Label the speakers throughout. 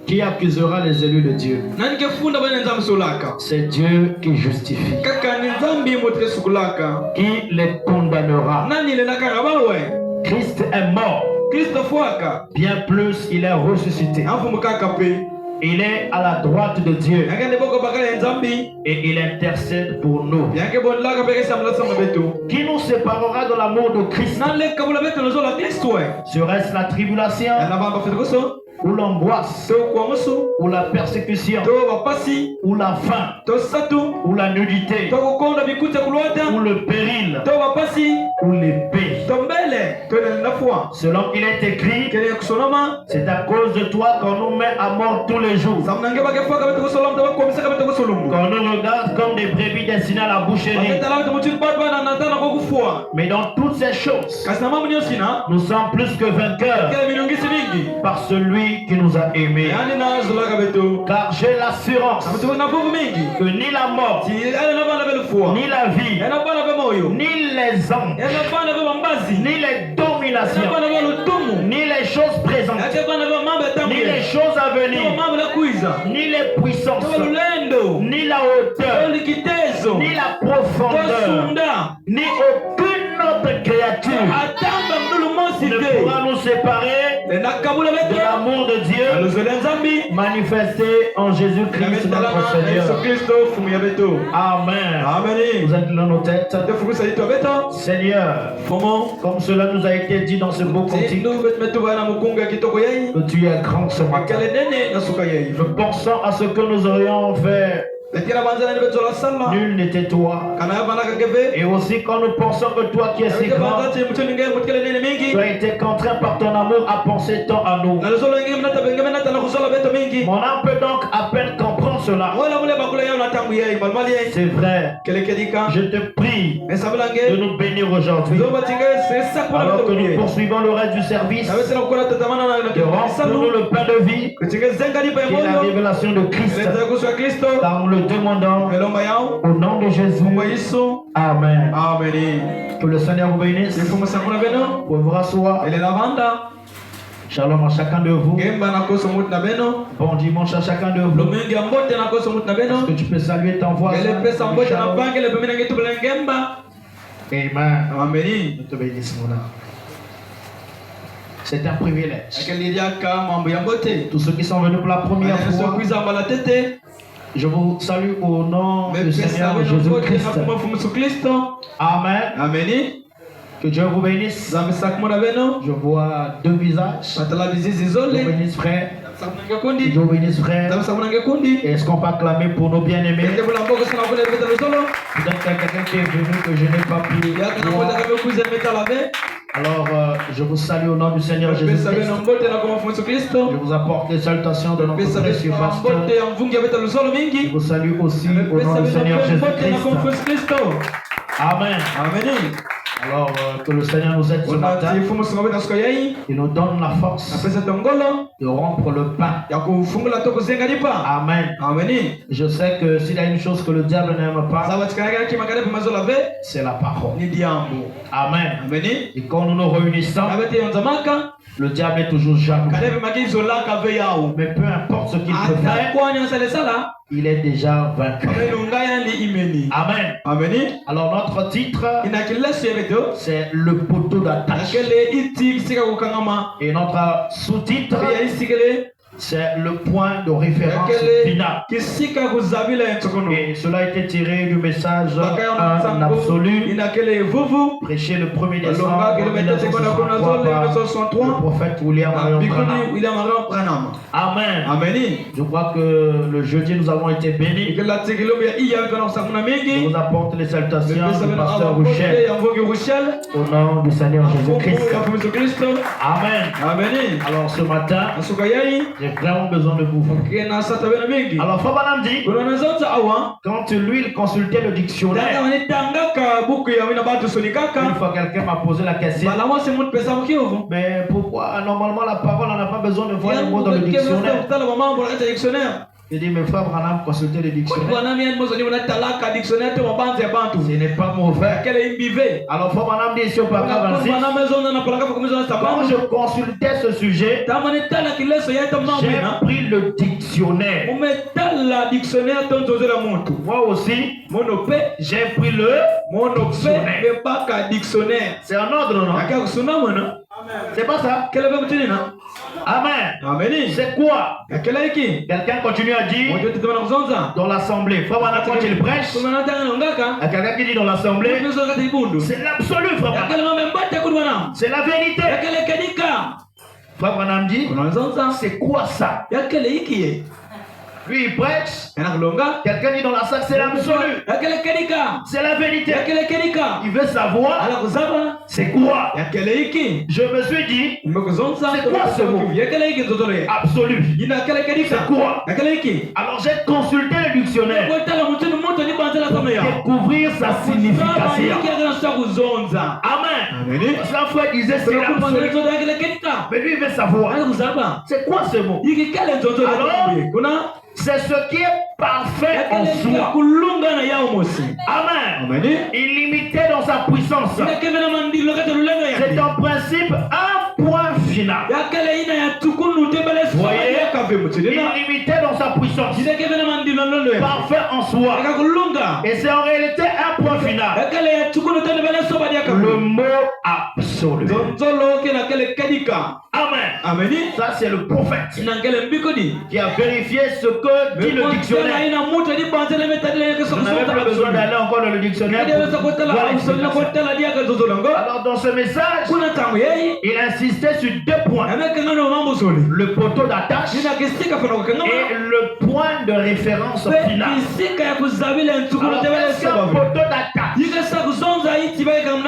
Speaker 1: Qui accusera les élus de Dieu? C'est Dieu qui justifie. Qui les condamnera? Christ est mort. Bien plus, il est ressuscité. Il est à la droite de Dieu. Et il intercède pour nous. Qui nous séparera de l'amour de Christ? Serait-ce la tribulation, ou l'angoisse, ou la persécution, ou la faim, ou la nudité, ou le péril, ou l'épée? Selon qu'il est écrit, c'est à cause de toi qu'on nous met à mort tous les jours, qu'on nous regarde comme des brebis destinées à la boucherie. Mais dans toutes ces choses, nous sommes plus que vainqueurs par celui qui nous a aimés. Car j'ai l'assurance que ni la mort, ni la vie, ni les anges, ni les dominations, ni les choses présentes, ni les choses à venir, ni les puissances, ni la hauteur, ni la profondeur, ni aucune autre créature ne pourra nous séparer de l'amour de Dieu manifesté en Jésus-Christ notre Seigneur. Amen. Vous êtes dans nos têtes. Seigneur, comme cela nous a été dit dans ce beau cantique, que tu es grand ce matin. Nous pensons à ce que nous aurions fait. Nul n'était toi. Et aussi quand nous pensons que toi qui es si grand, tu as été contraint par ton amour à penser tant à nous. Mon âme peut donc à peine comprendre cela. C'est vrai. Je te prie de nous bénir aujourd'hui. Alors que nous poursuivons le reste du service, de rendre-nous le pain de vie, qui est la révélation de Christ. Car nous le demandons au nom de Jésus. Amen. Que le Seigneur vous bénisse. Vous pouvez vous rasseoir. Shalom à chacun de vous. Bon dimanche à chacun de vous. Est-ce que tu peux saluer ton voisin? Amen. Nous te bénissons, mon âme. C'est un privilège. Tous ceux qui sont venus pour la première fois, je vous salue au nom du Seigneur Jésus-Christ. Amen. Que Dieu vous bénisse. Je vois deux visages. Dieu bénisse frère. Dieu bénisse frère. Est-ce qu'on peut acclamer pour nos bien-aimés? Peut-être quelqu'un qui est venu que je n'ai pas pu voir. Alors, je vous salue au nom du Seigneur Jésus-Christ. Je vous apporte les salutations de notre précieux pasteur. Je vous salue aussi au nom du Seigneur Jésus-Christ. Amen. Alors, que le Seigneur nous aide ce matin. Il nous donne la force de rompre le pain. Amen. Je sais que s'il y a une chose que le diable n'aime pas, c'est la parole. Amen. Et quand nous nous réunissons, le diable est toujours jaloux. Mais peu importe ce qu'il peut faire, il est déjà vaincu. Amen. Alors notre titre, c'est le poteau d'attache. Et notre sous-titre, c'est le point de référence final. Et cela a été tiré du message en absolu, prêché le 1er décembre 1963 par le prophète William Branham. Amen. Je crois que le jeudi nous avons été bénis. Je vous apporte les salutations du pasteur Rouchel au nom du Seigneur Jésus-Christ. Amen. Alors ce matin, j'ai vraiment besoin de vous. Alors Fabanam dit, quand lui il consultait le dictionnaire, une fois quelqu'un m'a posé la question, mais pourquoi normalement la parole on n'a pas besoin de voir les mots dans le dictionnaire? Il dit, mes frères, Branham, consultez le dictionnaire. Ce n'est pas mauvais. Alors, frère Branham dit, si on parle quand je consultais ce sujet, j'ai pris le dictionnaire. Moi aussi, j'ai pris le dictionnaire. C'est un ordre, non? C'est pas ça? Amen. C'est quoi? Quelqu'un continue à dire dans l'assemblée. Frère Branham, quand il prêche, il y a quelqu'un qui dit dans l'assemblée, c'est l'absolu, frère Branham. C'est la vérité. Frère Branham dit, c'est quoi ça? Lui il prêche, quelqu'un dit dans la salle, c'est l'absolu, c'est la vérité. Il veut savoir c'est quoi. Je me suis dit, c'est quoi ce mot? Absolu. C'est quoi? Alors j'ai consulté le dictionnaire pour découvrir sa signification. Amen. Sa foi disait c'est l'absolu, mais lui il veut savoir c'est quoi ce mot. Alors c'est ce qui est parfait en soi. Amen. Illimité dans sa puissance. C'est en principe un point final. Voyez, illimité dans sa puissance. Parfait en soi. Et c'est en réalité un point final. Le mot absolu. Amen. Ça c'est le prophète qui a vérifié ce que dit le dictionnaire. On n'avait pas besoin d'aller encore dans le dictionnaire. Alors dans ce message, il insistait sur deux points. Le poteau d'attache et le point de référence final. Alors qu'est-ce qu'un poteau d'attache?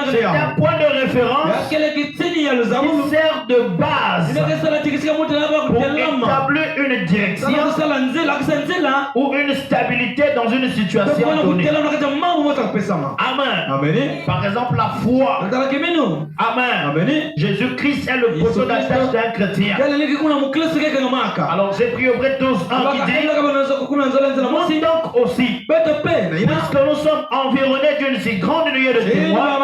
Speaker 1: C'est un point de référence qui sert de base pour établir une direction ou une stabilité dans une situation donnée. Amen. Par exemple, la foi. Amen. Jésus-Christ est le poteau d'attache d'un chrétien. Alors j'ai pris Hébreux 12:1 qui dit, nous donc aussi, puisque nous sommes environnés d'une si grande nuée de témoins,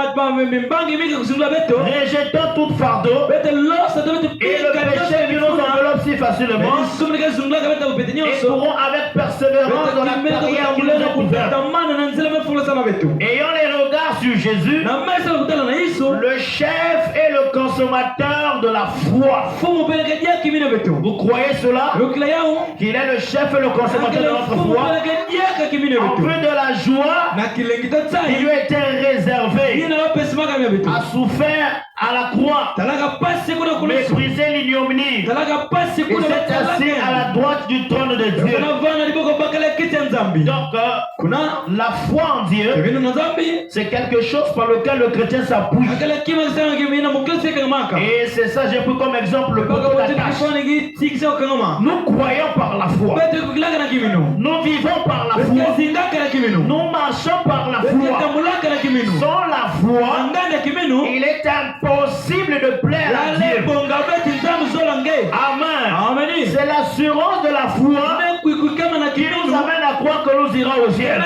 Speaker 1: rejetons tout fardeau et le péché qui nous enveloppe si facilement, et courons avec persévérance dans la carrière qui nous est ouverte. Ayant les regards sur Jésus, le chef et le consommateur de la foi. Vous croyez cela? Qu'il est le chef et le consommateur de notre foi. En plus de la joie qui lui était réservée, a souffert à la croix, méprisé l'ignominie, et s'est assis à la droite du trône de Dieu. Donc, la foi en Dieu, c'est quelque chose par lequel le chrétien s'appuie. Et c'est ça, j'ai pris comme exemple le poteau d'attache. Nous croyons par la foi. Nous vivons par la foi. Nous marchons par la foi. Sans la foi, il est impossible de plaire à Dieu. Amen. C'est l'assurance de la foi qui nous amène à croire que nous irons au ciel.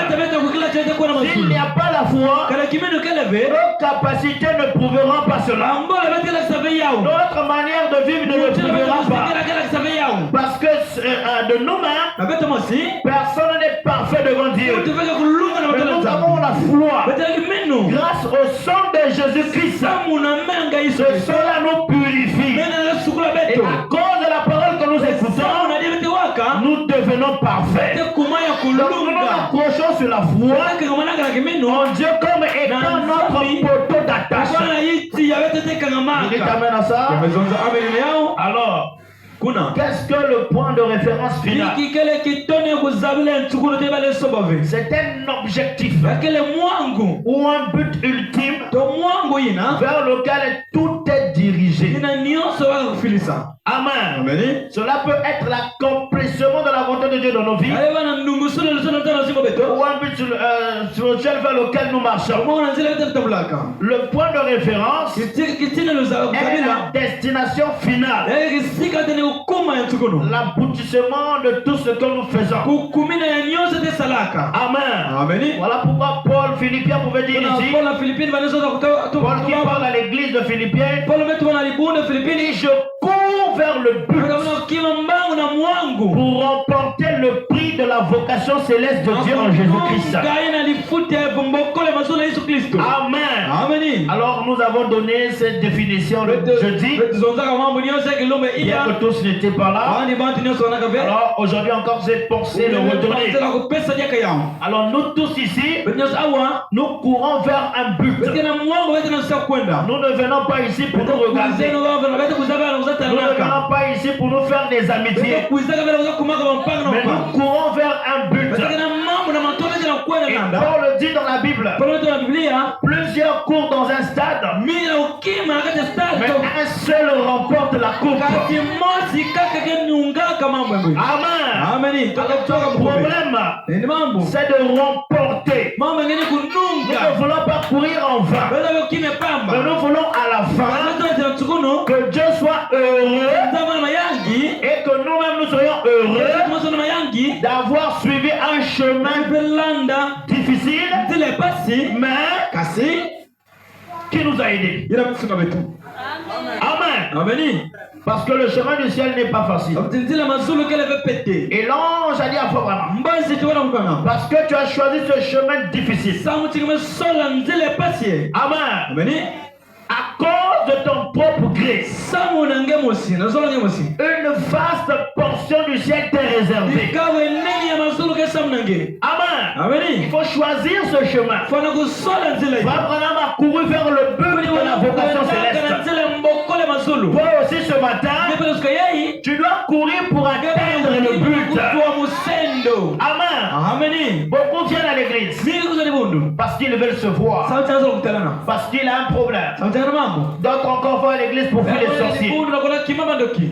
Speaker 1: S'il n'y a pas la foi, nos capacités ne prouveront pas cela. Notre manière de vivre ne le prouvera pas. Parce que de nous-mêmes, personne n'est parfait devant Dieu. Mais nous avons la foi. Grâce au sang de Jésus-Christ, ce sang-là nous purifie. Et à cause de la parole que nous écoutons, nous devenons parfaits. Donc nous nous accrochons sur la foi en Dieu comme étant notre poteau d'attache. Il est amen à ça. Alors, qu'est-ce que le point de référence final? C'est un objectif ou un but ultime vers lequel tout est dirigé. Amen. Cela peut être l'accomplissement de la volonté de Dieu dans nos vies, ou un but spirituel vers lequel nous marchons. Le point de référence est la destination finale, l'aboutissement de tout ce que nous faisons. Amen. Voilà pourquoi Paul Philippiens pouvait dire ici, Paul qui parle à l'église de Philippiens, dit je cours vers le but pour remporter le prix de la vocation céleste de Dieu en Jésus-Christ. Amen. Alors nous avons donné cette définition le jeudi, bien que tous n'étaient pas là. Alors aujourd'hui encore cette pensée le redonner. Alors nous tous ici, nous courons vers un but. Nous ne venons pas ici pour nous regarder. Nous ne venons pas ici pour nous faire des amitiés. Mais nous courons vers un but. Et Paul le dit dans la Bible. Plusieurs courent dans un stade, mais un seul remporte la coupe. Amen. Alors, le problème, c'est de remporter. Nous ne voulons pas courir en vain, mais nous voulons à la fin que Dieu soit heureux et que nous-mêmes nous soyons heureux d'avoir suivi un chemin difficile, mais qui nous a aidés. Amen. Parce que le chemin du ciel n'est pas facile. Et l'ange a dit à Abraham, parce que tu as choisi ce chemin difficile. Amen. À cause de ton propre gré, une vaste portion du ciel t'est réservée. Amen. Il faut choisir ce chemin. Abraham a couru vers le but de la vocation céleste. Toi aussi ce matin, tu dois courir pour atteindre le but. Amen. Beaucoup viennent à l'église parce qu'ils veulent se voir, parce qu'il a un problème. D'autres encore vont à l'église pour fuir les sorciers.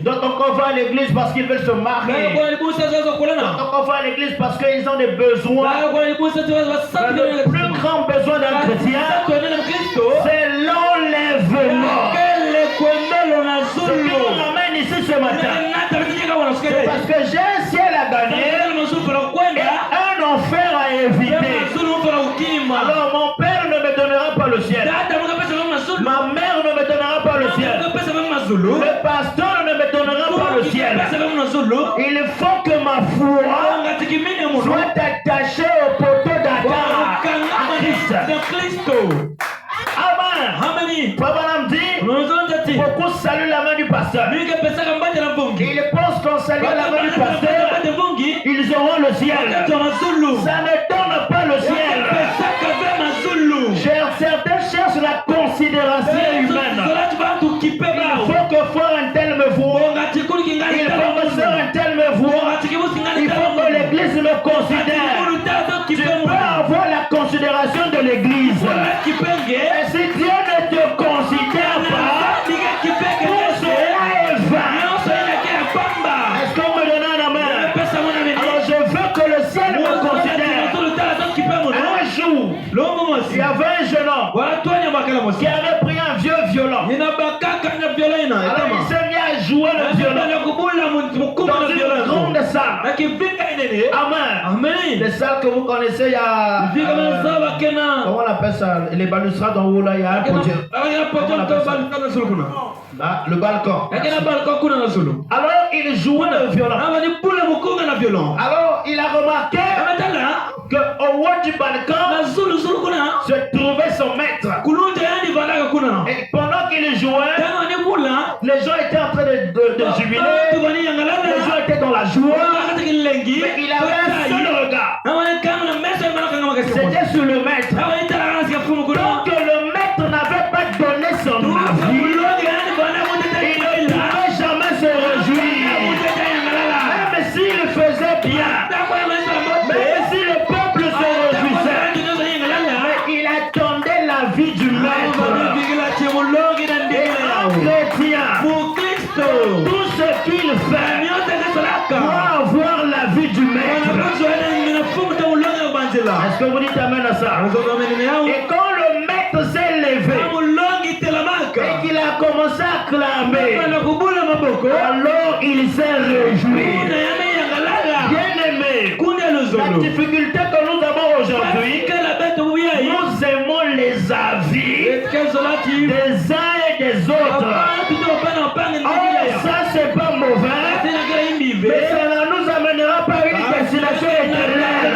Speaker 1: D'autres encore vont à l'église parce qu'ils veulent se marier. D'autres encore vont à l'église parce qu'ils ont des besoins. Le plus grand besoin d'un chrétien, c'est l'enlèvement. Ce qui nous ramène ici ce matin, c'est parce que j'ai un ciel à gagner et un enfer à éviter. Alors mon père ne me donnera pas le ciel. Ma mère ne me donnera pas le ciel. Le pasteur ne me donnera pas le ciel. Il faut que ma foi soit attachée au poteau d'Adam à Christ. Amen. Abraham dit, beaucoup saluent la main du pasteur. Ils pensent qu'en saluant la main du pasteur, ils auront le ciel. Ça ne donne pas le ciel. Certains cherchent la considération humaine. Il faut que frère un tel me voie. Il faut que sœur un tel me voie. Il faut que l'église me considère. Tu peux avoir la considération de l'église. Et si Dieu ne te considère pas, tout cela est vain. Est-ce qu'on me donne un amen? Alors je veux que le ciel me considère. Un jour, il y avait un jeune homme qui avait pris un vieux violon. Alors il s'est mis à jouer le violon dans une grande salle. Amen. Les salles que vous connaissez, il y a comment on appelle ça? Les balustrades en haut là, il y a un podium. Le balcon. Alors il jouait le violon. Alors il a remarqué qu'au haut du balcon se trouvait son maître. Et pendant qu'il jouait, les gens étaient en train de jubiler. Les gens étaient dans la joie. Mais il avait un seul regard. C'était sur le maître. Donc le maître n'avait pas donné son avis. Il ne pouvait jamais se réjouir. Même s'il faisait bien. Même si le peuple se réjouissait. Mais il attendait l'avis du maître. Et un chrétien, tout ce qu'il fait doit avoir l'avis
Speaker 2: du maître. Est-ce que vous dites amen à ça? Et quand le maître s'est levé et qu'il a commencé à clamer, alors il s'est réjoui. Bien-aimé, la difficulté que nous avons aujourd'hui, nous aimons les avis des uns et des autres. Oh, ça c'est pas mauvais, mais ça ne nous amènera pas à une destination éternelle.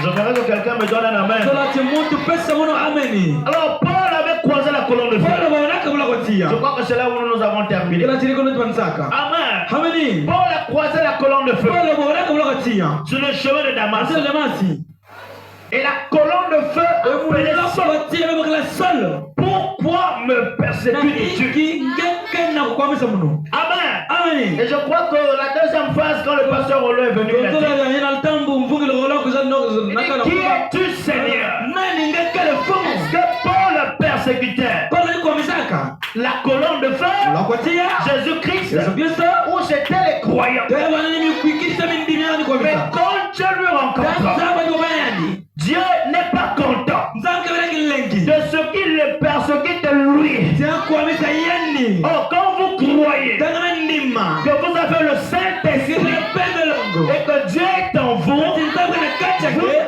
Speaker 2: J'aimerais que quelqu'un me donne un amen. Alors Paul avait croisé la colonne de feu. Je crois que c'est là où nous avons terminé. Amen. Paul a croisé la colonne de feu sur le chemin de Damas. Et la colonne de feu appelait Saul. Pourquoi me persécutes-tu? Amen. Et je crois que la deuxième phase, quand le pasteur Rollo est venu, il a dit, qui es-tu, Seigneur? Est-ce que Paul persécutait la colonne de feu, Jésus-Christ, ou c'était les croyants? Mais quand Dieu lui rencontre, Dieu n'est pas content de ce qu'il le persécute lui. Oh, quand vous croyez que vous avez le Saint-Esprit et que Dieu est en vous, vous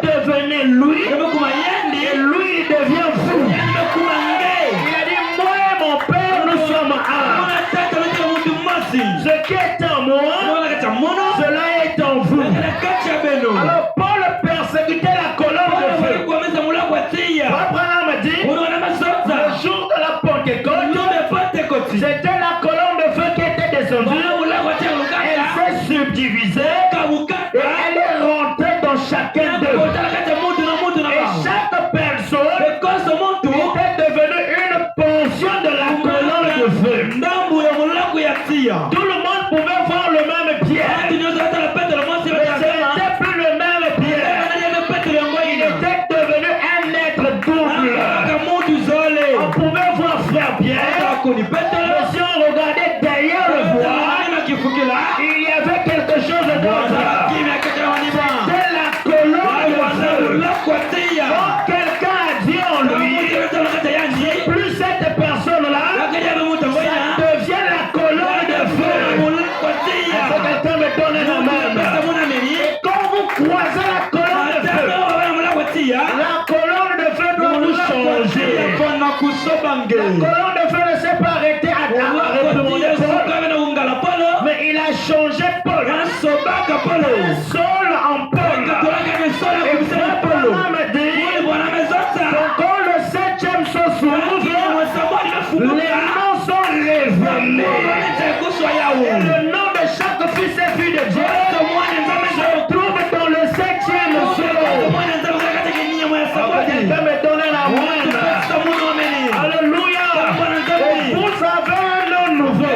Speaker 2: devenez lui et lui il devient vous. Il a dit, moi et mon Père nous sommes un. Ce qui est en moi, cela est en vous. Alors Paul persécutait la colonne de feu. Abraham a dit, le jour de la Pentecôte, c'était la colonne de feu qui était descendue. Elle s'est subdivisée et elle est rentrée dans chacun d'eux. Et chaque personne était devenue une portion de la colonne de feu. Tout le monde pouvait voir le même Pierre. Mais ce n'était plus le même Pierre. Il était devenu un être double. On pouvait voir frère Pierre. Mais si on regardait derrière le voile, il y avait quelque chose d'autre. C'était la colonne de feu. Quand quelqu'un a dit en lui, plus cette personne-là, ça devient la colonne de feu. Est-ce que quelqu'un me donne un amen? Et quand vous croisez la colonne de feu, la colonne de feu doit vous changer. La colonne de feu ne s'est pas arrêtée à répondre Paul, mais il a changé Paul. Saul en Paul. Et Paul m'a dit, quand le septième saut s'ouvre, les noms sont révélés. Et le nom de chaque fils et fille de Dieu se trouve dans le septième saut. Quelqu'un me donne un amour. Alléluia. Vous avez un nom nouveau.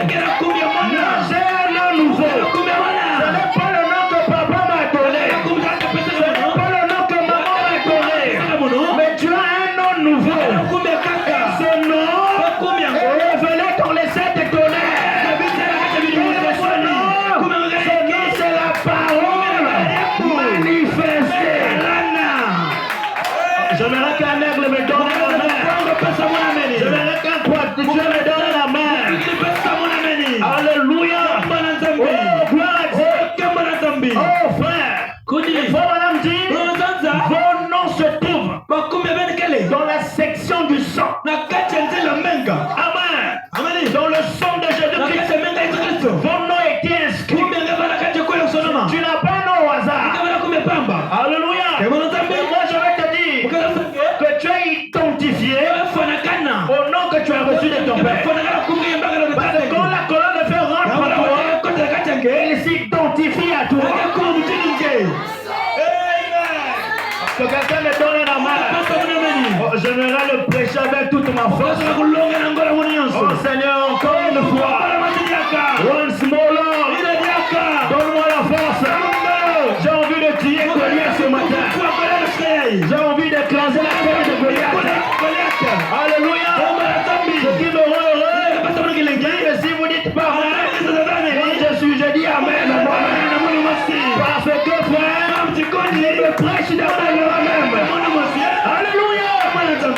Speaker 2: Moi j'ai un nom nouveau. Ce n'est pas le nom que papa m'a donné. Ce n'est pas le nom que maman m'a donné. Mais tu as un nom nouveau. Ce nom est révélé dans les sept tonnerres. Ce nom c'est la parole manifestée. J'aimerais qu'un aigle me donne la main. J'aimerais qu'un Dieu me donne la main. Alléluia. Oh, gloire à Dieu. Oh, frère. Il faut madame dire, vos noms se trouvent dans la section du sang. Amen. Dans le sang de Jésus-Christ, vos noms étaient inscrits. Tu n'as pas un nom au hasard. Alléluia. Et moi je vais te dire que tu es identifié au nom que tu as reçu de ton Père. Parce que quand la colonne de feu rentre en toi, il s'identifie à toi. Que quelqu'un me donne la main. Oh, j'aimerais le prêcher avec toute ma force. Oh Seigneur, encore une fois. Once more, Lord. Donne-moi la force. J'ai envie de tuer Goliath ce matin. J'ai envie d'écraser la tête de Goliath. Alléluia. Ce qui me rend heureux, et si vous dites pas moi je dis amen. il me prêche dans la même. Alléluia.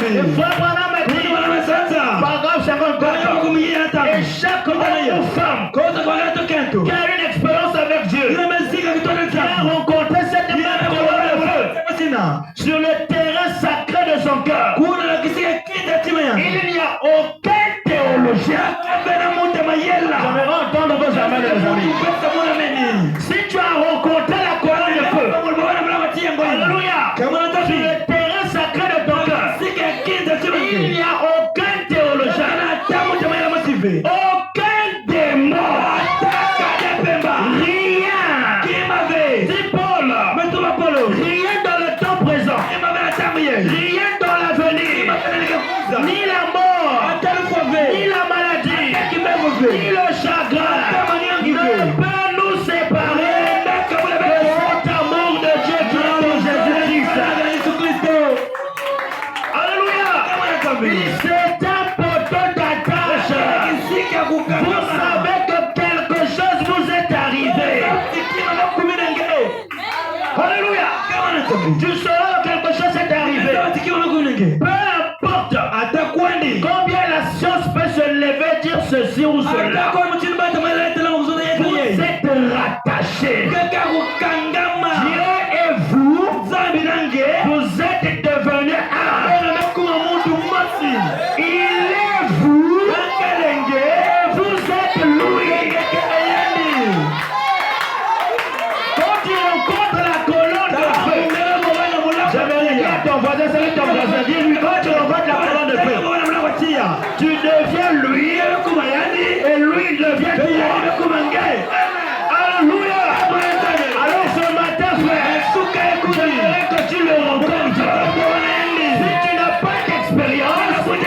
Speaker 2: Et frère Branham a dit, paragraphe 54, et chaque homme ou femme qui a une expérience avec Dieu, qui a rencontré cette même colonne de feu sur le terrain sacré de son cœur, il n'y a aucun théologien. J'aimerais entendre vos amens, les amis. Si tu as rencontré la colonne de feu, alléluia, sur le terrain sacré de ton cœur, il n'y a aucun théologien, aucun démon, rien, dit Paul, rien dans le temps présent, rien dans l'avenir, ni la mort, ni la maladie, ni le chagrin ne peut nous séparer de cet amour de Dieu qui est en Jésus-Christ. Alléluia. C'est un poteau d'attache. Vous savez que quelque chose vous est arrivé. Alléluia. Tu sauras que quelque chose est arrivé. Peu importe combien la science peut se lever, dire ceci ou cela, vous êtes rattachés. Dieu et vous êtes devenus un. Il est vous et vous êtes lui. Quand tu rencontres la colonne de feu, j'aimerais dire à ton voisin, salut ton voisin, dis-lui, quand tu rencontres la colonne de feu, tu deviens lui et lui devient toi. Alléluia. Alors ce matin, frère, j'aimerais que tu le rencontres. Si tu n'as pas d'expérience, tu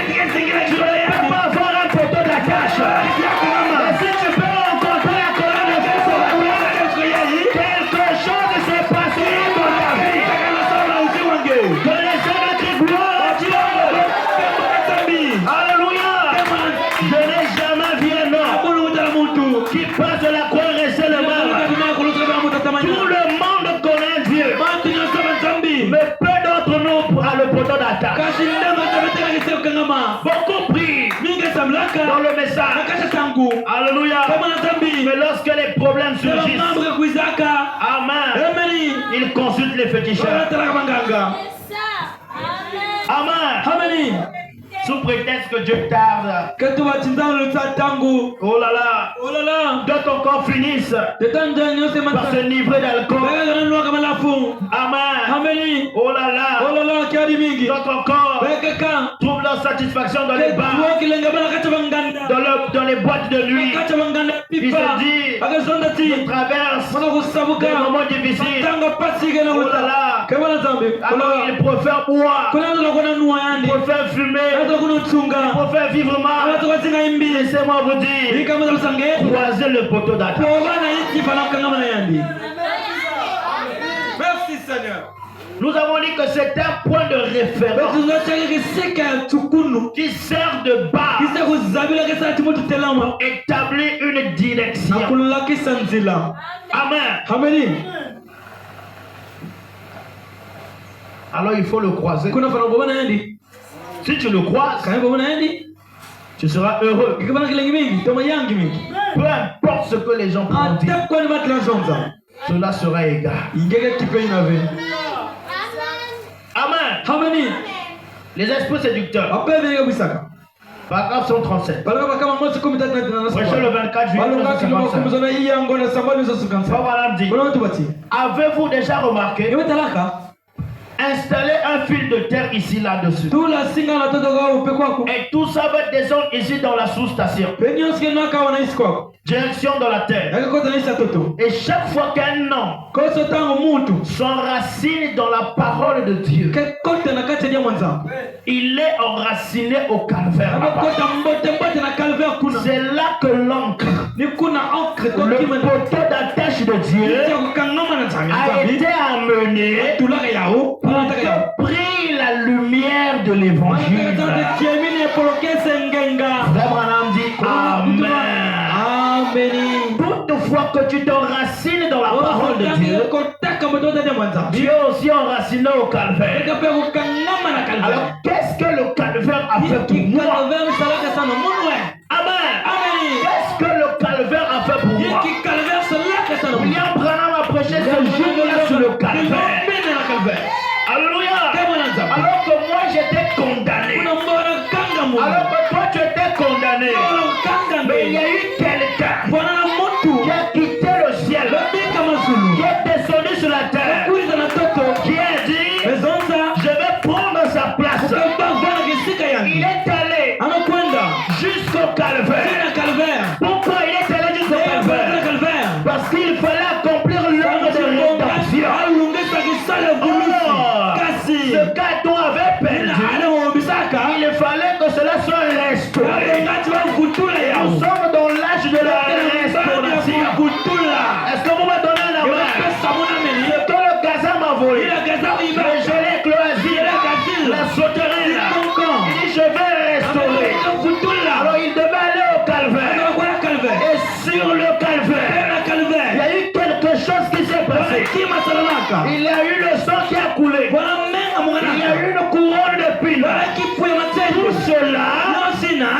Speaker 2: ne peux pas avoir un poteau d'attache. Mais si tu peux rencontrer la colonne de feu, quelque chose s'est passé dans ta vie. Que les hommes crient gloire à Dieu. Alléluia. Je n'ai jamais vu un homme qui passe de la croix et c'est le mal. Tout le monde connaît Dieu. Mais peu d'entre nous a le poteau d'attaque. Beaucoup prient dans le message. Alléluia. Mais lorsque les problèmes surgissent, amen, ils consultent les féticheurs. Amen. Sous prétexte que Dieu tarde. Oh là là. D'autres encore finissent par se livrer d'alcool. Amen. Oh là là. D'autres encore trouvent leur satisfaction dans les bars, dans les boîtes de nuit. Ils se disent, je traverse des moments difficiles. Oh là là. Alors ils préfèrent boire, ils préfèrent fumer, ils préfèrent vivre mal. Laissez-moi vous dire, croisez le poteau d'attaque.
Speaker 1: Merci Seigneur.
Speaker 2: Nous avons dit que c'est un point de référence qui sert de base pour établir une direction. Amen. Alors il faut le croiser. Si tu le croises, tu seras heureux. Peu importe ce que les gens pourront dire, cela sera égal. Amen. Les esprits séducteurs. Paragraphe 137. Prêcher le 24 juillet 1955. Avez-vous déjà remarqué installer un fil de terre ici là-dessus? Et tout ça va descendre ici dans la sous-station. Direction dans la terre. Et chaque fois qu'un homme s'enracine dans la parole de Dieu, il est enraciné au calvaire. C'est là que l'encre, le poteau d'attache de Dieu, a été amené pour que brille la lumière de l'évangile. Frère Branham dit Amen. fois que tu t'enracines dans la parole de Dieu, tu es aussi enraciné au calvaire. Alors, qu'est-ce que le calvaire a fait pour moi? Amen. Qu'est-ce que le calvaire a fait pour moi? William Branham a prêché ce jour-là sur le calvaire. Alléluia. Alors que moi j'étais condamné. Alors que toi tu étais condamné. Mais il y a eu quelqu'un qui a quitté le ciel, qui est descendu sur la terre, qui a dit je vais prendre sa place. Il est allé jusqu'au calvaire. Pourquoi il est allé jusqu'au calvaire? Parce qu'il fallait accomplir l'œuvre de rédemption. Ce qu'Adam avait perdu, il fallait que cela soit restauré. Nous sommes dans l'âge de la restauration. Est-ce que vous me donnez la main? Ce que le Gaza m'a volé, le gelé cloisir, la sauterelle, il dit je vais restaurer. Alors il devait aller au calvaire. Et sur le calvaire, il y a eu quelque chose qui s'est passé. Il y a eu le sang qui a coulé. Il y a eu une couronne d'épines. Tout cela,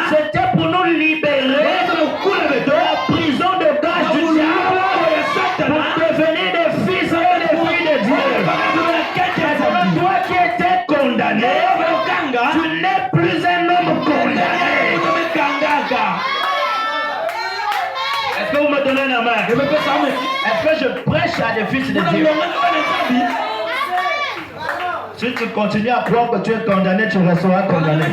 Speaker 2: c'était pour nous libérer de la prison de gage du diable pour devenir des fils et des filles de Dieu. Toi qui étais condamné, tu n'es plus un homme condamné. Est-ce que vous me donnez la main? Est-ce que je prêche à des fils de Dieu? Si tu continues à croire que tu es condamné, tu resteras condamné.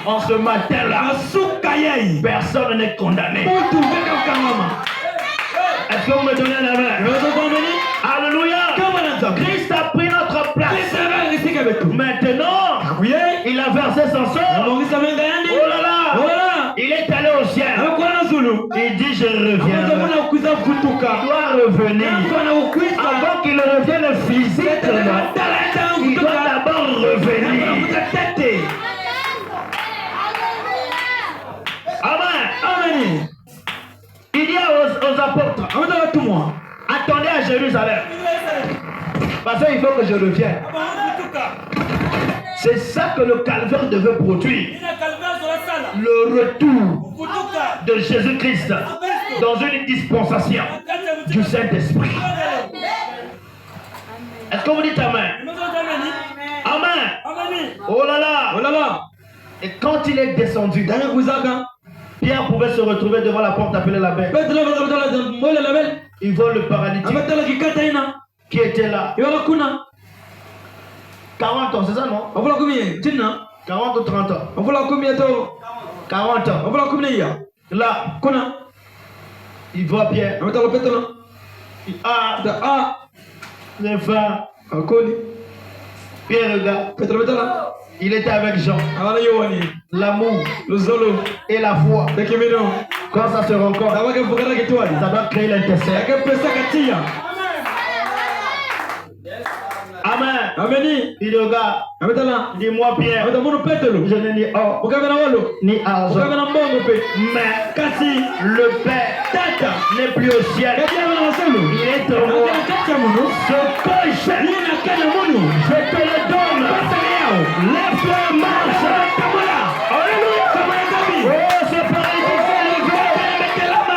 Speaker 2: En ce matin-là, personne n'est condamné. Est-ce que vous me donnez la main? Alléluia. Christ a pris notre place. Maintenant, il a versé son sang. Oh là là. Il est allé au ciel. Il dit je reviens. Il doit revenir. Avant qu'il revienne physiquement, il doit d'abord revenir. Amen. Il dit aux apôtres, attendez à Jérusalem. Parce qu'il faut que je revienne. C'est ça que le calvaire devait produire. Le retour de Jésus-Christ dans une dispensation du Saint-Esprit. Est-ce que vous dites Amen? Amen. Oh là là. Et quand il est descendu, Pierre pouvait se retrouver devant la porte appelée la belle. Il voit le paralytique qui était là. 40 ans, c'est ça non? 40 ou 30 ans? 40 ans. Là, il voit Pierre. Les femmes. Pierre regarde. Il était avec Jean. L'amour, le zolo et la foi. Quand ça se rencontre, ça doit créer l'intercession. Amen. Il regarde. Dis-moi Pierre. Je n'ai ni or ni argent. Mais le Père n'est plus au ciel. Il est en moi. Ce que j'ai, je te le donne. Lève-toi, marche. Alléluia. Oh, ce paralytique s'est levé.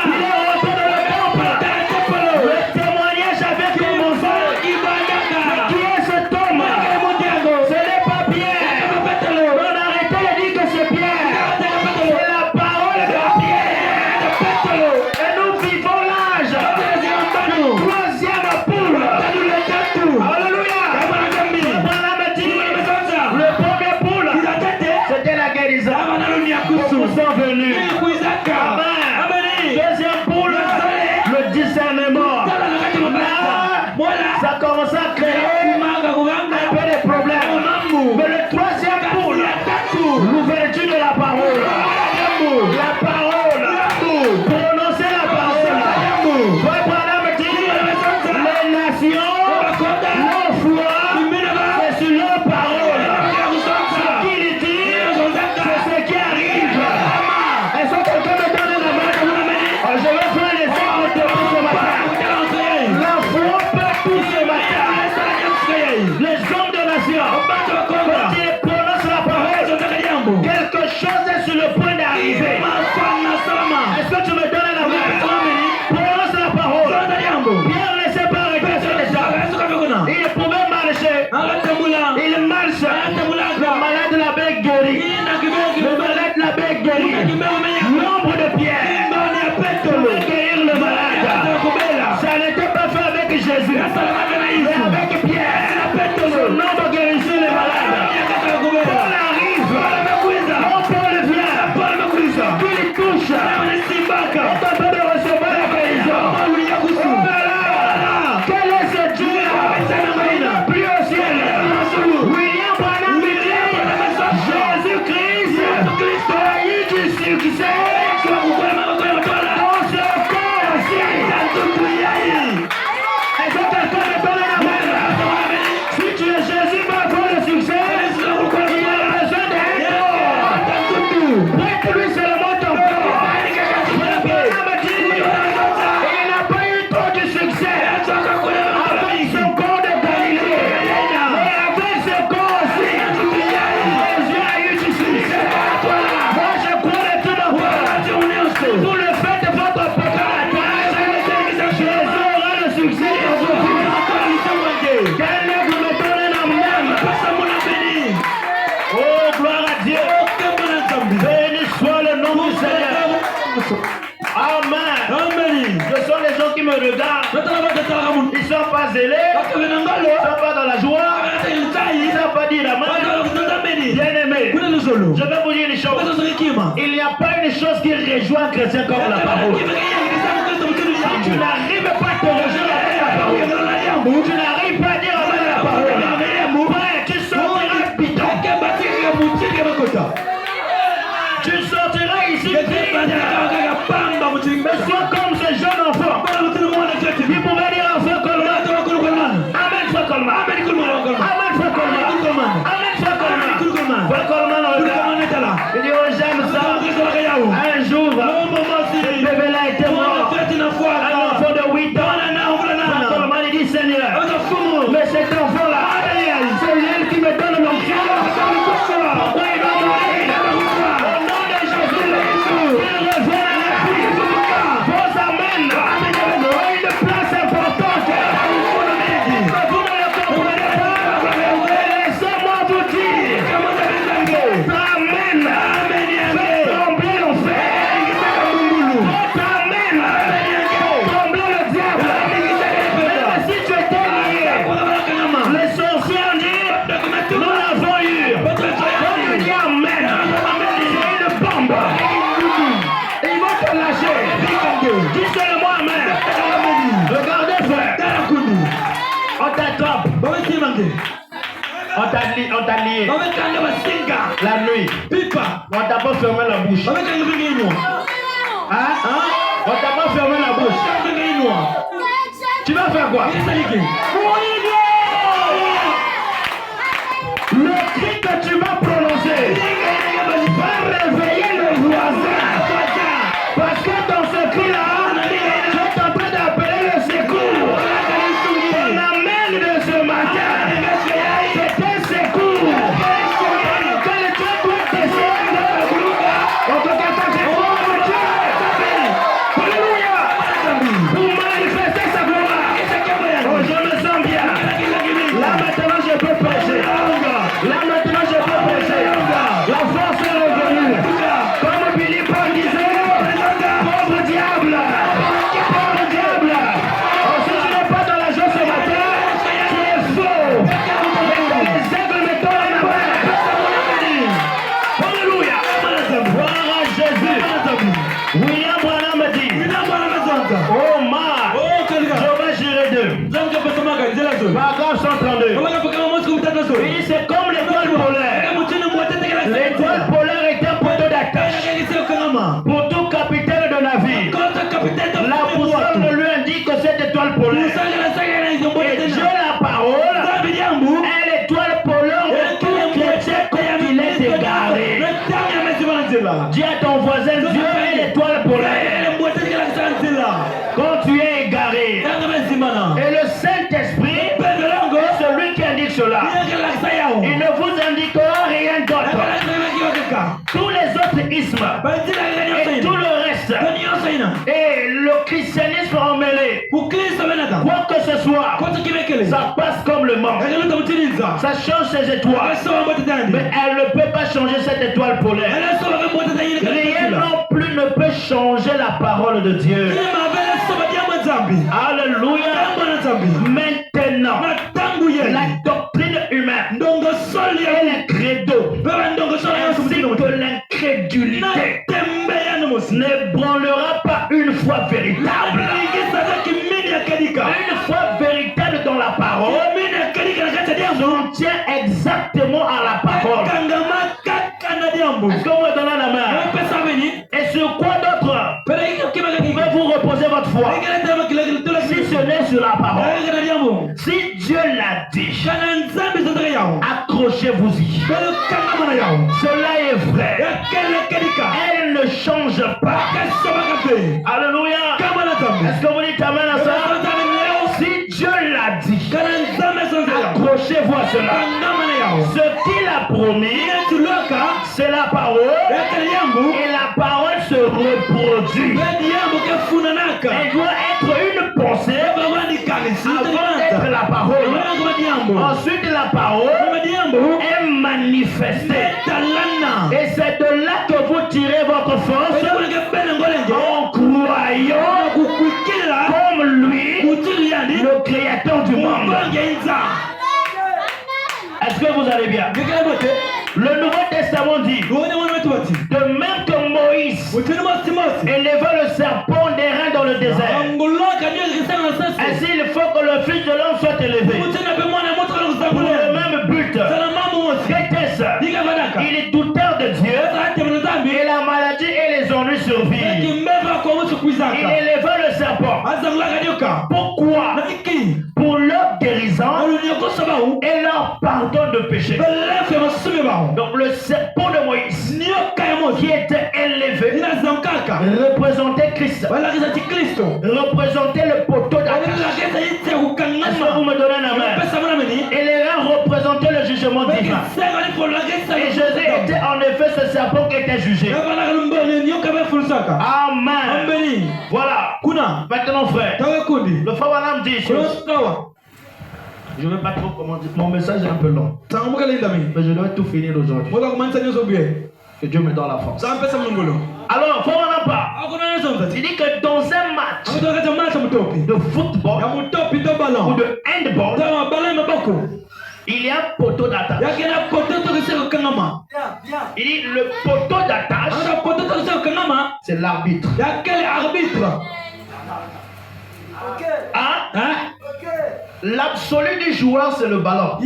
Speaker 2: Il est rentré dans le temple. Le témoignage avait commencé. Qui est cet homme? Ce n'est pas Pierre. On arrêtait de dire que c'est Pierre. C'est la parole de Pierre. Et nous vivons l'âge. Troisième poule. Alléluia. Le premier poule, c'était la guérison. Beaucoup sont venus. Amen. Deuxième poule, le discernement. Ça commence à créer un peu de problèmes. Mais le troisième poule, l'ouverture de la parole. La parole. Prononcer la parole. Les nations, leur foi, c'est sur leur parole. Ce qu'il dit, c'est ce qui arrive. Est-ce que quelqu'un me donne la main? Je vais faire les actes de tout ce matin. La foi peut tout ce matin. Les hommes de nation, quand ils prononcent la parole, quelque chose est sur le point d'arriver. Est-ce que tu me donnes la main? Prononce la parole. Pierre ne s'est pas arrêté sur les arbres. Il pouvait marcher. Il marche. Le malade l'avait guéri. Le malade l'avait guéri. Nombre de pierres pouvait guérir le malade. Ça n'était pas fait avec Jésus, mais avec Pierre. Son nombre guérissait les malades. Paul arrive. Oh, Paul vient. Qu'il touche. On t'entend de recevoir la guérison. Oh là là. Quel est ce Dieu? Il n'a plus au ciel. William Branham dit Jésus-Christ a eu du succès dans ce corps aussi. Est-ce que quelqu'un me donne la main? Si tu es Jésus, va avoir le succès. Il a besoin d'aide. Prête-lui seulement ton corps. Il n'a pas eu trop de succès avec son corps de Galilée. Mais avec ce corps aussi, Jésus a eu du succès. Moi, je crois de tout mon cœur. Vous le faites de votre porte-à-la-tâche. Jésus aura le succès dans vos vies. Quel est vous me donnez la même? Oh, gloire à Dieu. Béni soit le nom du Seigneur. Amen. Ce sont les gens qui me regardent. Ils ne sont pas zélés. Ils ne sont pas dans la joie. Ils ne sont pas dire la main. Bien-aimé, je vais vous dire une chose. Il n'y a pas une chose qui réjouit un chrétien comme la parole. Si tu n'arrives pas à te réjouir avec la parole, tu n'arrives pas à dire avec la parole, frère, tu sortiras bidon. Tu sortiras ici. Sois comme ce jeune enfant. Il pouvait dire enfant Coleman. Amen, frère Coleman. Amen, frère Coleman. Amen, frère Coleman. Frère Coleman, regarde. Il dit, oh, j'aime ça. Un jour, ce bébé-là était mort. Un enfant de 8 ans. Frère Coleman, il dit, Seigneur, mais cet enfant-là, c'est lui qui me donne mon cœur. Pourquoi il m'a donné? Au nom de Jésus, il revient à la vie. Vos amènes ont une place importante. Vous ne le comprenez pas. Laissez-moi vous dire. Amen. Faites trembler l'enfer. Amen. Trembler le diable. Même si tu étais lié, les sorciers ont dit, nous l'avons eu. On dit Amen. C'est une bombe. Ils vont te lâcher. Dis seulement Amen. Regardez, frère. On t'attrape. On t'a lié. La nuit. On t'a pas fermé la bouche. Hein? On t'a pas fermé la bouche. Tu vas faire quoi? Le cri que tu vas prononcer va réveiller le voisin. Parce que dans ce cri-là, tu es en train d'appeler le secours. On amène de ce matin. C'est un secours. Quand le Dieu doit descendre, on te capte de mon Dieu. Alléluia. Pour manifester sa gloire. Oh, je me sens bien. Là maintenant je peux prêcher. Là maintenant je peux prêcher. La force est revenue. Comme Billy Paul disait, pauvre diable. Pauvre diable. Oh, si tu n'es pas dans la joie ce matin, tu es faux. Les aigles me donnent la main. Alléluia. Gloire à Jésus. William Branham dit, oh ma, je vais gérer d'eux. Paragraphe 132. Il dit c'est comme l'étoile polaire. L'étoile polaire est un poteau d'attache pour tout capitaine de navire. La boussole lui indique que cette étoile polaire. Et Dieu la parole est l'étoile polaire de tout chrétien quand il est égaré. Dis à ton voisin, Dieu est l'étoile polaire. judaïsme et tout le reste. Et le christianisme emmêlé, quoi que ce soit, ça passe comme le manque. Ça change ses étoiles, mais elle ne peut pas changer cette étoile polaire. Rien non plus ne peut changer la parole de Dieu. Alléluia. Maintenant, la doctrine humaine et les credos ainsi que l'incrédulité n'ébranlera pas une foi véritable. Une foi véritable dans la parole, on tient exactement à la parole. Est-ce qu'on me donne la main? Et sur quoi d'autre pouvez-vous reposer votre foi? Si ce n'est sur la parole. Si Dieu l'a dit, accrochez-vous-y. Cela est vrai. Elle ne change pas. Alléluia. Est-ce que vous dites amen à ça? Si Dieu l'a dit, accrochez-vous à cela. Ce qu'il a promis, c'est la parole. Et la parole se reproduit. Elle doit être une pensée avant d'être la parole. Ensuite, la parole est manifestée. Et c'est de là que vous tirez votre force en croyant comme lui, le créateur du monde. Est-ce que vous allez bien? Le Nouveau Testament dit, de même que Moïse éleva le serpent d'airain dans le désert, ainsi il faut que le Fils de l'homme soit élevé. Pour le même but. Qu'était-ce? Il est douteur de Dieu et la maladie et les ennuis survivent. Il éleva le serpent. Pourquoi? Pour leur guérison et leur pardon de péché. Donc le serpent de Moïse qui était élevé représentait Christ. Représentait le poteau d'attache. Est-ce que vous me donnez la main? Et les reins représentaient le jugement divin. Et Jésus était en effet ce serpent qui était jugé. Amen. Voilà. Maintenant frère, le frère Branham dit je ne vais pas trop commenter. Mon message est un peu long. Mais je dois tout finir aujourd'hui. Que Dieu me donne la force. Alors, faut en pas. Il dit que dans un match de football ou de handball, il y a un poteau d'attache. Il dit le poteau d'attache, c'est l'arbitre. Hein? L'absolu du joueur, c'est le ballon.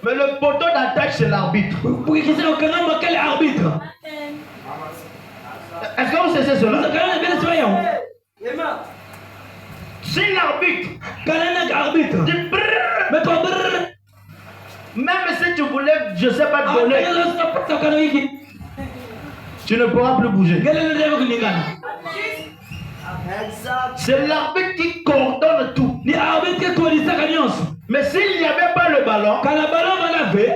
Speaker 2: Mais le poteau d'attache, c'est l'arbitre. Est-ce que vous savez cela? Si l'arbitre dit brrr, même si tu voulais, je ne sais pas te donner, tu ne pourras plus bouger. C'est l'arbitre qui coordonne tout. Mais s'il n'y avait pas le ballon,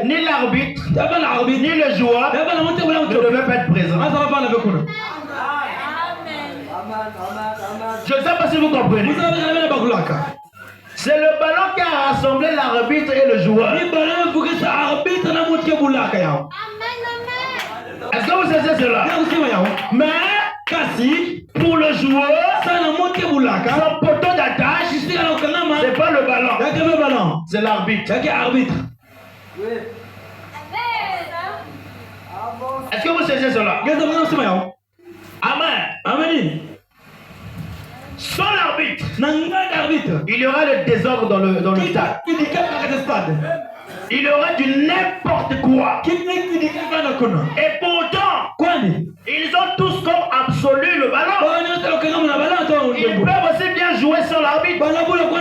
Speaker 2: ni l'arbitre, ni le joueur ne devait pas être présent. Je ne sais pas si vous comprenez. C'est le ballon qui a rassemblé l'arbitre et le joueur. Est-ce que vous savez cela? Mais pour le joueur, son poteau d'attache, c'est pas le ballon, c'est l'arbitre. Est-ce que vous savez cela? Amen. Sans l'arbitre, il y aura le désordre dans le stade. Il y aura du n'importe quoi. Et pourtant, ils ont tous comme absolu le ballon. Ils peuvent aussi bien jouer sans l'arbitre. Mais pourquoi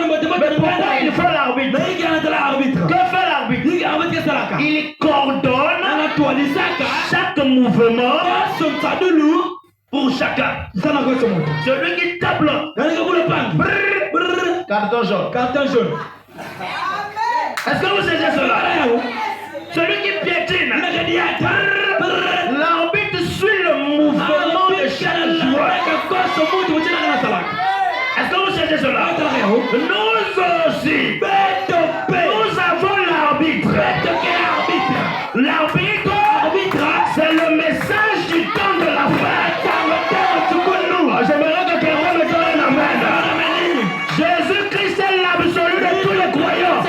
Speaker 2: il faut l'arbitre? Que fait l'arbitre? Il coordonne chaque mouvement pour chacun. Celui qui tape là, carton jaune. Est-ce que vous savez cela? Celui qui piétine, Est-ce que vous cherchez cela? Nous aussi, nous avons l'arbitre. L'arbitre, c'est le message du temps de la fin. J'aimerais que quelqu'un me donne un amen. Jésus-Christ est l'absolu de tous les croyants.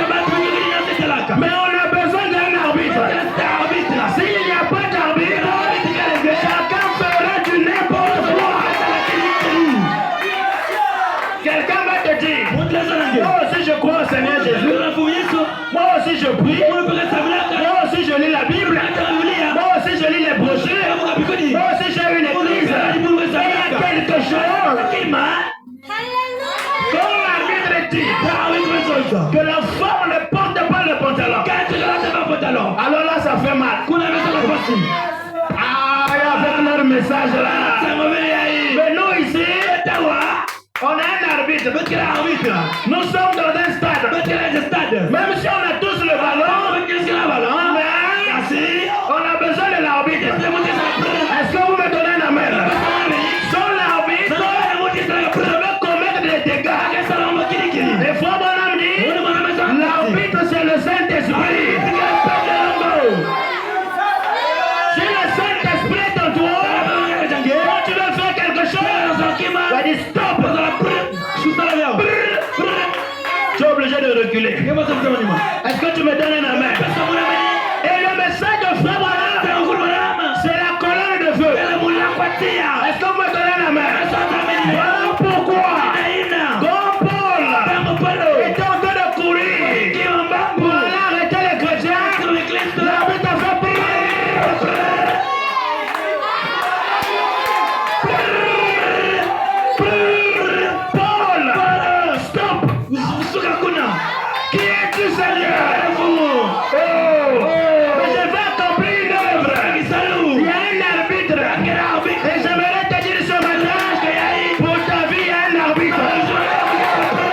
Speaker 2: Mais on a besoin d'un arbitre. S'il n'y a pas d'arbitre, chacun fera du n'importe quoi. Quelqu'un va te dire, moi aussi je crois au Seigneur Jésus. Moi aussi je prie. Moi aussi je lis la Bible. Moi aussi je lis les brochures. Moi aussi j'ai une église. Il y a quelque chose qui m'a... Quand l'arbitre dit que la femme ne porte pas le pantalon, alors là ça fait mal. Ah, avec leur message là. Mais nous ici, on a un arbitre. Nous sommes dans un stade. Même si on a tous le ballon, on a besoin de l'arbitre. Est-ce que vous me donnez un amen? Sans l'arbitre, je vais commettre des dégâts. Et foi mon ami, l'arbitre c'est le Saint-Esprit. Si le Saint-Esprit est en toi, quand tu veux faire quelque chose, tu vas dire stop. Tu es obligé de reculer. Est-ce que tu me donnes un amen? Et le message de Frère Branham, c'est la colonne de feu. Est-ce que vous me donnez un amen? Voilà pourquoi quand Paul était en train de courir pour aller arrêter les chrétiens, l'arbitre a fait Paul, stop. Qui es-tu, Seigneur? Mais je vais accomplir une œuvre. Il y a un arbitre. Et j'aimerais te dire ce matin, pour ta vie, il y a un arbitre.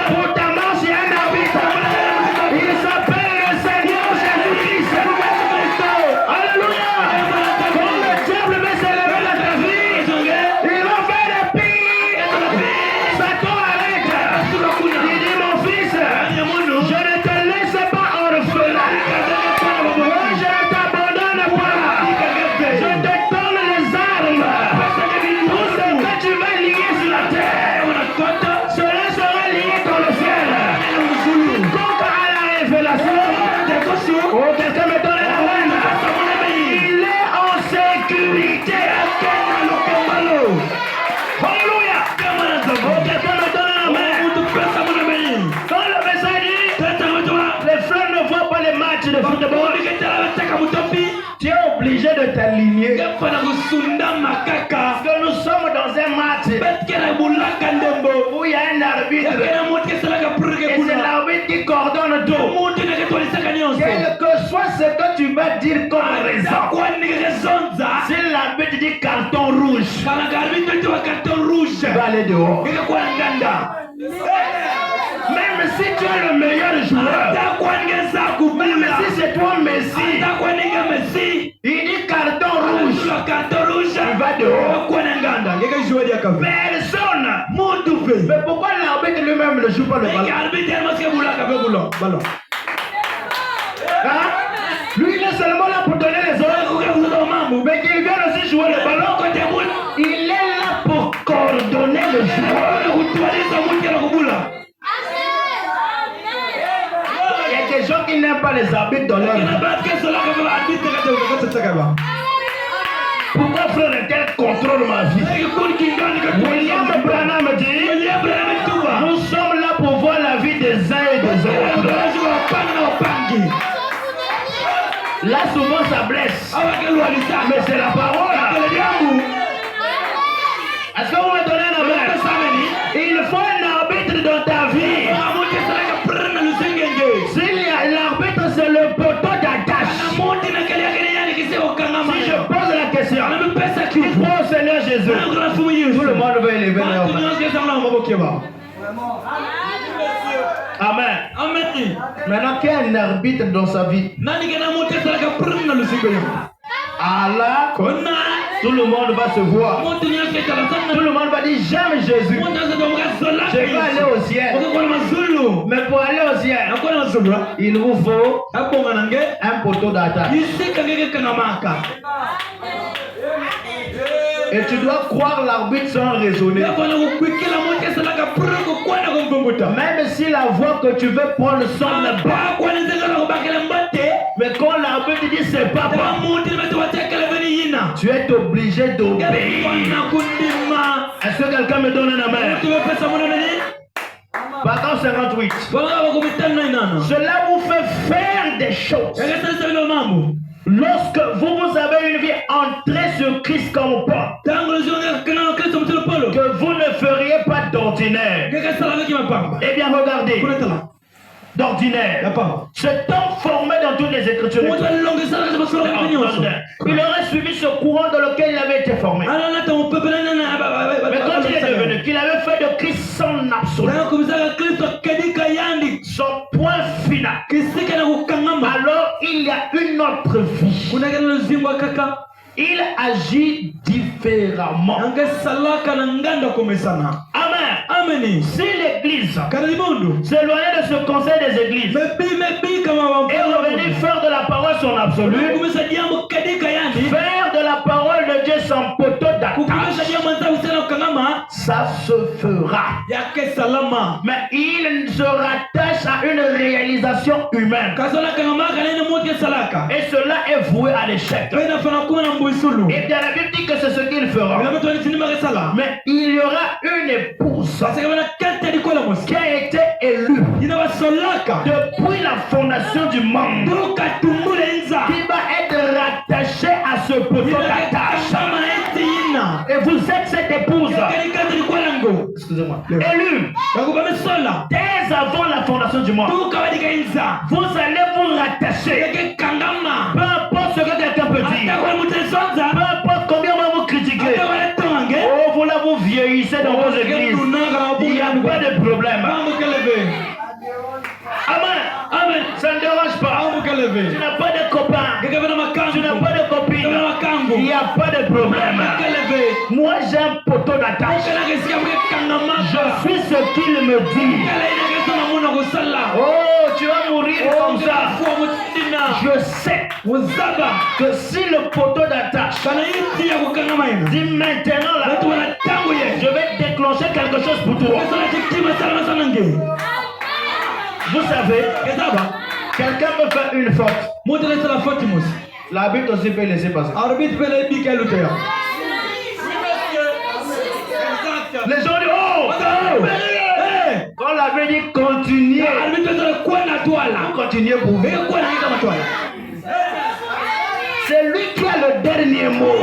Speaker 2: Pour ta mort, il y a un arbitre. Il s'appelle le Seigneur Jésus-Christ. Alléluia. Quand le diable va s'élever dans ta vie, il va faire des pires. Satan arrête. Il dit, mon fils, je ne te laisse pas orphelin. Moi, je ne t'abandonne pas. Je te donne les armes. Tout ce que tu vas lier sur la terre, cela sera lié dans le ciel. Quiconque a la révélation, oh, quelqu'un me donne la main. Il est en sécurité. Alléluia. Oh, quelqu'un me donne la main. Quand le message dit, les frères ne voient pas les matchs de football, tu es obligé de t'aligner. Parce que nous sommes dans un match où il y a un arbitre. Et c'est l'arbitre qui coordonne tout. Quel que soit ce que tu vas dire comme raison, si l'arbitre dit carton rouge, tu vas aller dehors. Même si tu es le meilleur joueur, même si c'est toi Messi, il dit carton rouge, il va dehors. Personne. Mais pourquoi l'arbitre lui-même ne joue pas le ballon? Hein? Lui il est seulement là pour donner les ordres, mais qu'il vienne aussi jouer le ballon. Il est là pour coordonner le joueur. Il y a des gens qui n'aiment pas les arbitres dans leur vie. Pourquoi frère tel contrôle ma vie? William Branham dit, nous sommes là pour voir la vie des uns et des autres. Là souvent ça blesse, mais c'est la parole. Est-ce que vous me donnez un amen? Il faut un arbitre dans ta vie. S'il y a l'arbitre, c'est le poteau d'attache. Si je pose la question, tu crois au Seigneur Jésus? Tout le monde veut élever leur main. Amen. Maintenant, qu'il y a un arbitre dans sa vie. Allah tout le monde va se voir. Tout le monde va dire j'aime Jésus. Je vais aller au ciel. Mais pour aller au ciel, il vous faut un poteau d'attache. Et tu dois croire l'arbitre sans raisonner. Même si la voie que tu veux prendre semble pas. Mais quand l'arbitre dit c'est pas bon, tu es obligé d'obéir. Est-ce que quelqu'un me donne un amen? Pardon 58. Cela vous fait faire des choses. Lorsque vous avez une vie entrée sur Christ comme Paul, que vous ne feriez pas d'ordinaire. Eh bien, regardez. D'ordinaire. Cet homme formé dans toutes les Écritures. Il aurait suivi ce courant dans lequel il avait été formé. Mais quand il est devenu, qu'il avait fait de Christ son absolu, son point final, alors il y a une autre vie. Il agit différemment. Amen. Si l'église s'éloignait de ce conseil des églises et revenir faire de la parole son absolu, faire de la parole de Dieu son poteau d'attache, ça se fera. Mais il se rattache à une réalisation humaine. Et cela est voué à l'échec. Et bien la Bible dit que c'est ce qu'il fera. Mais il y aura une épouse qui a été élue depuis la fondation du monde, qui va être rattachée à ce poteau d'attache. Et vous êtes cette épouse, excusez-moi, élue dès avant la fondation du monde. Vous allez vous rattacher. Peu importe ce que quelqu'un peut dire, peu importe combien on va vous critiquer. Oh, vous là vous vieillissez dans vos églises. Il n'y a pas de problème. Amen. Amen. Ça ne dérange pas. Tu n'as pas de copain. Tu n'as pas de copine. Il n'y a pas de problème. Moi j'ai un poteau d'attache. Je suis ce qu'il me dit. Oh, tu vas mourir comme ça. Je sais que si le poteau d'attache dit maintenant là, je vais déclencher quelque chose pour toi. Vous savez, quelqu'un peut faire une faute. L'arbitre aussi peut laisser passer. Les gens disent oh, quand l'arbitre dit continuez, continuez pour vous. C'est lui qui a le dernier mot.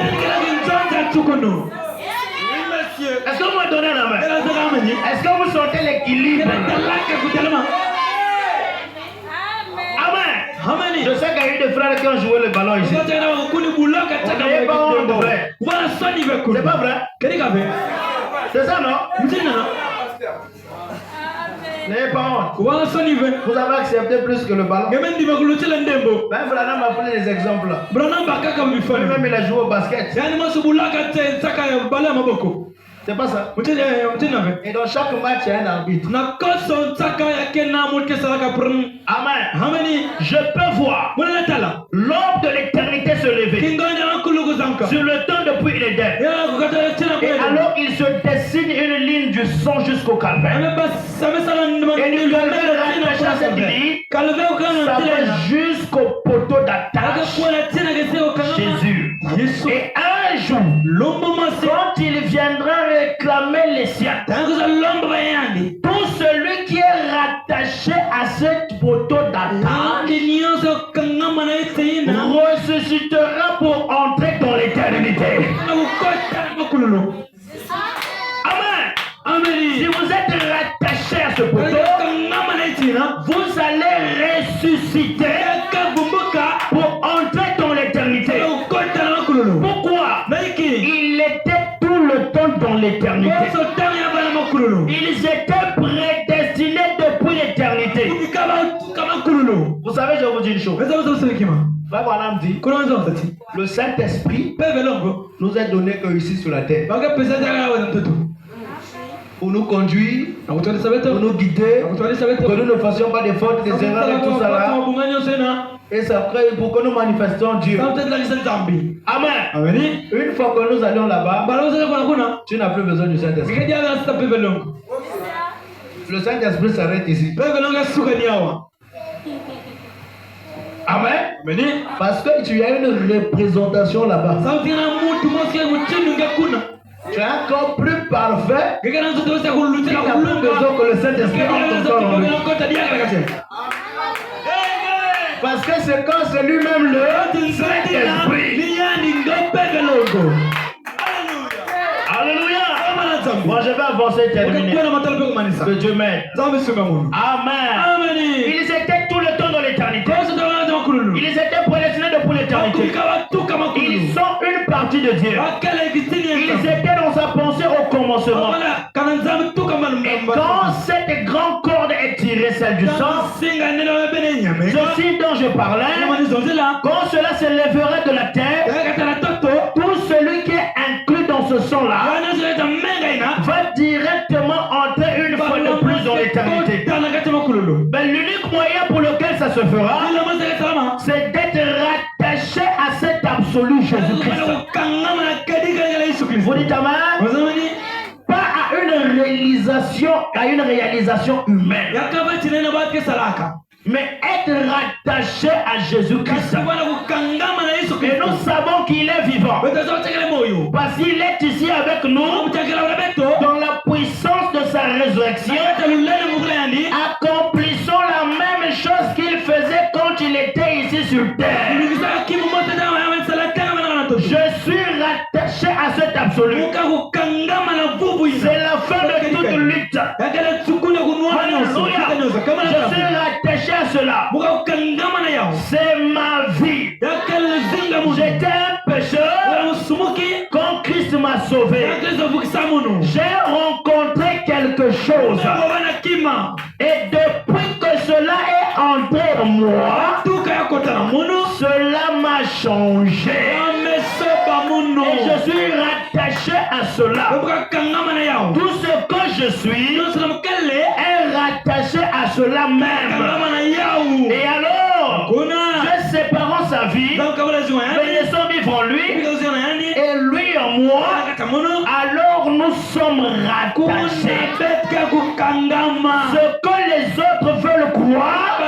Speaker 2: Est-ce que vous me donnez la main? Est-ce que vous sentez l'équilibre? Amen. Je sais qu'il y a eu des frères qui ont joué le ballon ici. Vous n'avez pas honte de vrai. C'est pas vrai? C'est ça, non? N'ayez pas honte. Vous avez accepté plus que le ballon. Même Branham m'a pris des exemples. Lui-même il a joué au basket. C'est pas ça. Et dans chaque match, il y a un arbitre. Amen. Je peux voir l'ombre de l'éternité se lever sur le temps depuis l'Éden. Et alors il se dessine une ligne du sang jusqu'au calvaire. Et du calvaire rattaché à cette ligne, ça va jusqu'au poteau d'attache. Jésus. Et un jour, quand il viendra réclamer les siens, tout celui qui est rattaché à ce poteau d'attache ressuscitera pour entrer dans l'éternité. Amen. Si vous êtes rattaché à ce poteau, vous allez ressusciter pour entrer dans l'éternité. Pourquoi? Il était tout le temps dans l'éternité. Ils étaient prédestinés depuis l'éternité. Vous savez, je vous dis une chose. Abraham dit, le Saint-Esprit nous est donné que ici sur la terre. Pour nous conduire, pour nous guider, que nous ne fassions pas des fautes, des erreurs et tout ça là. Et c'est après pour que nous manifestons Dieu. Amen. Une fois que nous allons là-bas, tu n'as plus besoin du Saint-Esprit. Le Saint-Esprit s'arrête ici. Amen. Parce que tu as une représentation là-bas. Tu es encore plus parfait. Tu n'as plus besoin que le Saint-Esprit entre ton corps. Parce que c'est quand c'est lui-même le Saint-Esprit. Alléluia. Moi je vais avancer et terminer. Que Dieu m'aide. Amen. Ils étaient tout le temps dans l'éternité. Ils étaient prédestinés depuis l'éternité. Ils sont une partie de Dieu. Ils étaient dans sa pensée au commencement. Et quand cette grande corde est tirée, celle du sang, ceci dont je parlais, quand cela se lèvera de la terre, tout celui qui est inclus dans ce sang-là va directement entrer une fois de plus dans l'éternité. Mais l'unique moyen pour lequel ça se fera, c'est d'être rattaché à cet absolu Jésus-Christ. Vous dites amen? Pas à une réalisation humaine, mais être rattaché à Jésus-Christ. Et nous savons qu'il est vivant, parce qu'il est ici avec nous dans la puissance de sa résurrection. Accomplissons la même chose qu'il faisait quand il était ici sur terre. Je suis rattaché à cet absolu. C'est la fin de toute lutte. Alléluia. Je suis rattaché à cela. C'est ma vie. J'étais un pécheur quand Christ m'a sauvé. J'ai rencontré quelque chose. Et depuis que cela est entré en moi, cela m'a changé. Et je suis rattaché à cela. Tout ce que je suis est rattaché à cela même. Et alors, Dieu séparant sa vie, laissant vivre en lui, et lui en moi, alors nous sommes rattachés. Ce que les autres veulent croire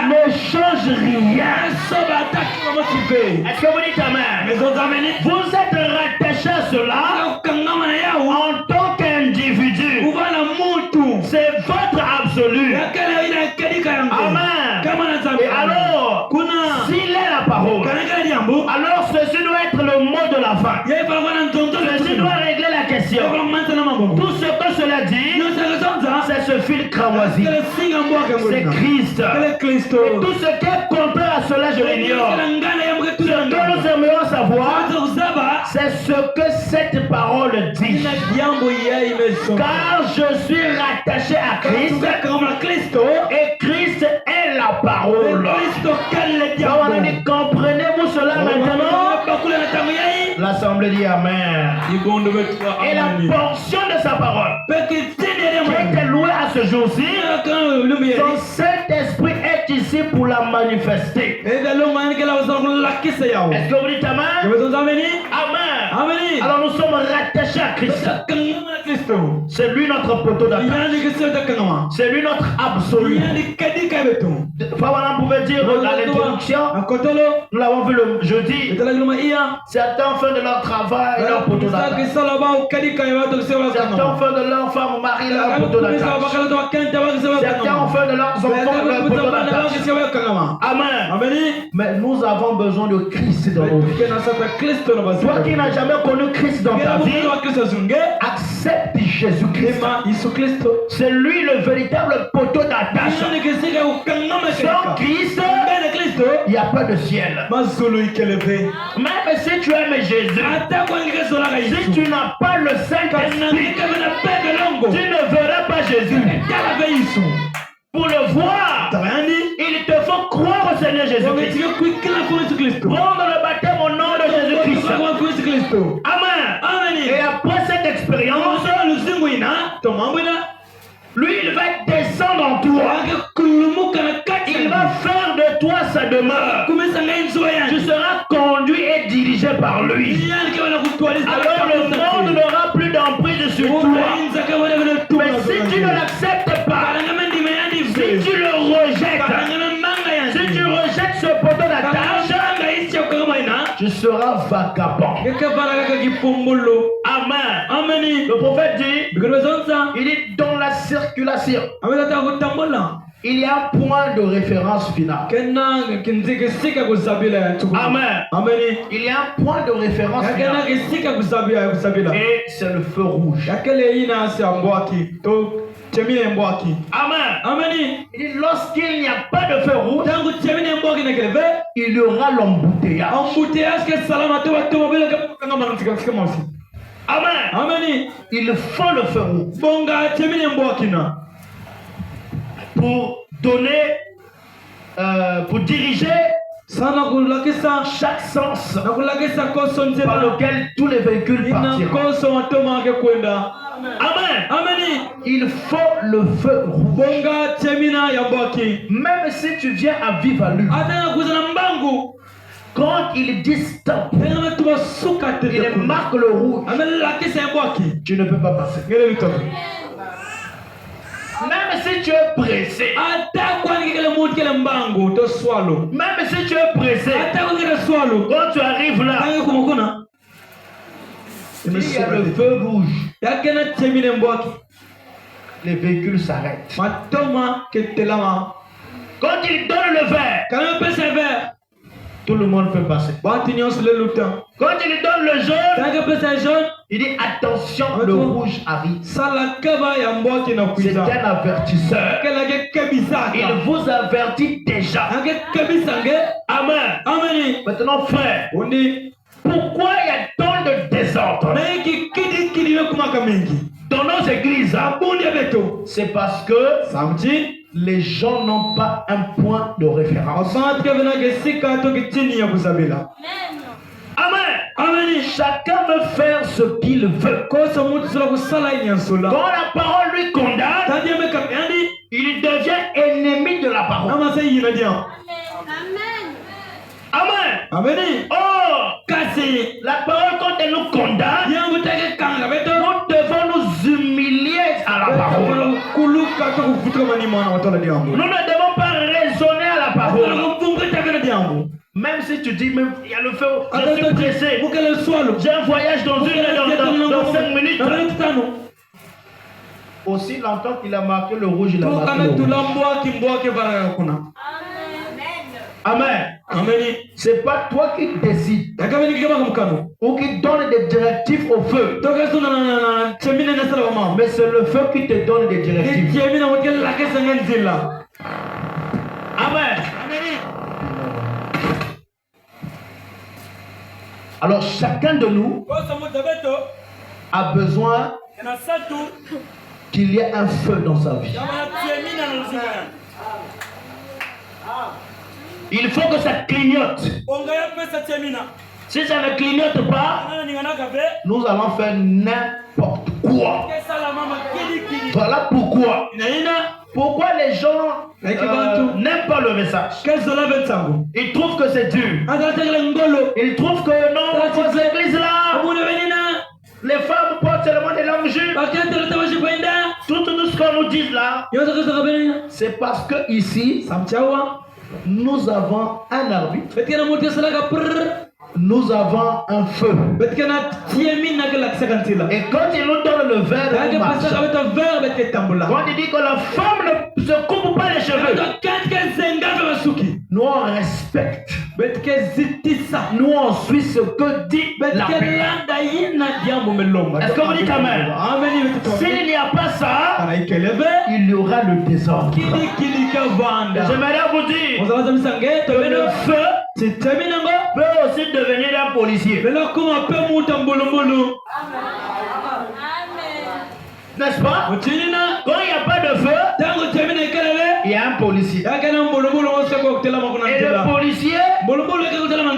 Speaker 2: ne change rien. Est-ce que vous dites amen? Vous êtes rattaché à cela en tant qu'individu. C'est votre absolu. Amen. Et alors, s'il est la parole, alors ceci doit être le mot de la fin. Ceci doit régler la question. Tout ce que cela dit, c'est ce fil cramoisi. C'est Christ. Et tout ce qui est contraire à cela, je l'ignore. Ce que nous aimerions savoir, c'est ce que cette parole dit. Car je suis rattaché à Christ, et Christ est la parole. Comprenez-vous cela maintenant? L'assemblée dit amen. Et la portion de sa parole qui était louée à ce jour-ci, son Saint-Esprit est ici pour la manifester. Est-ce que vous dites amen? Amen. Alors nous sommes rattachés à Christ. C'est lui notre poteau d'attache. C'est lui notre absolu. Voilà, on pouvait dire dans l'introduction, nous l'avons vu le jeudi, certains font de leur travail leur poteau d'attache. Certains font de leur femme mari leur poteau d'attache. Certains font de leurs enfants leur poteau d'attache. Amen. Mais nous avons besoin de Christ dans nos vies. Toi qui n'as jamais connu Christ dans ta vie, accepte Jésus-Christ. C'est lui le véritable poteau d'attache. Sans Christ, il n'y a pas de ciel. Même si tu aimes Jésus, si tu n'as pas le Saint-Esprit, tu ne verras pas Jésus. Pour le voir, il te faut croire au Seigneur Jésus-Christ. prendre le baptême au nom de Jésus-Christ. Amen. Et après cette expérience, lui, il va descendre en toi. Il va faire de toi sa demeure. Tu seras conduit et dirigé par lui. Alors le monde n'aura plus d'emprise sur toi. Mais si tu ne l'acceptes pas, si tu le rejettes, si tu rejettes ce poteau d'attache, tu seras vagabond. Amen. Le prophète dit, il est dans la circulation. Il y a un point de référence final. Amen. Il y a un point de référence final. Et c'est le feu rouge. Amen. Il dit, lorsqu'il n'y a pas de feu rouge, il y aura l'embouteillage. Amen. Il faut le feu rouge pour donner, pour diriger chaque sens par lequel tous les véhicules partiront. Amen. Il faut le feu rouge. Même si tu viens à vive allure, quand il dit stop, il marque le rouge, tu ne peux pas passer. Même si tu es pressé, même si tu es pressé, quand tu arrives là, il y a le feu rouge, les véhicules s'arrêtent. Quand il donne le verre, tout le monde peut passer. Quand il donne le jaune, il dit attention, le rouge arrive. C'est un avertisseur. Il vous avertit déjà. Amen. Maintenant, frère, pourquoi il y a tant de désordre dans nos églises? C'est parce que les gens n'ont pas un point de référence. Amen. Chacun veut faire ce qu'il veut. Quand la parole lui condamne, il devient ennemi de la parole. Amen. Oh, la parole, quand elle nous condamne, nous devons nous humilier à la parole. Nous ne devons pas raisonner à la parole. Même si tu dis, même il y a le feu, je suis pressé, j'ai un voyage dans 5 minutes. Aussi longtemps qu'il a marqué le rouge, il a marqué le rouge. Amen. C'est pas toi qui décides ou qui donne des directives au feu, mais c'est le feu qui te donne des directives. Amen. Alors chacun de nous a besoin qu'il y ait un feu dans sa vie. Il faut que ça clignote. Si ça ne clignote pas, nous allons faire n'importe quoi. Voilà pourquoi. Pourquoi les gens n'aiment pas le message. Ils trouvent que c'est dur. Ils trouvent que non, dans ces églises-là, les femmes portent seulement des longues jupes. Tout ce qu'on nous dit là, c'est parce que ici, nous avons un arbitre. Nous avons un feu. Et quand il nous donne le verre, quand il dit que la femme ne se coupe pas les cheveux, nous on respecte. Nous on suit ce que dit la Bible. Est-ce que vous dites amen? S'il n'y a pas ça, il y aura le désordre. J'aimerais vous dire que le feu peut aussi devenir un policier. N'est-ce pas? Quand il n'y a pas de feu, il y a un policier. Et le policier, un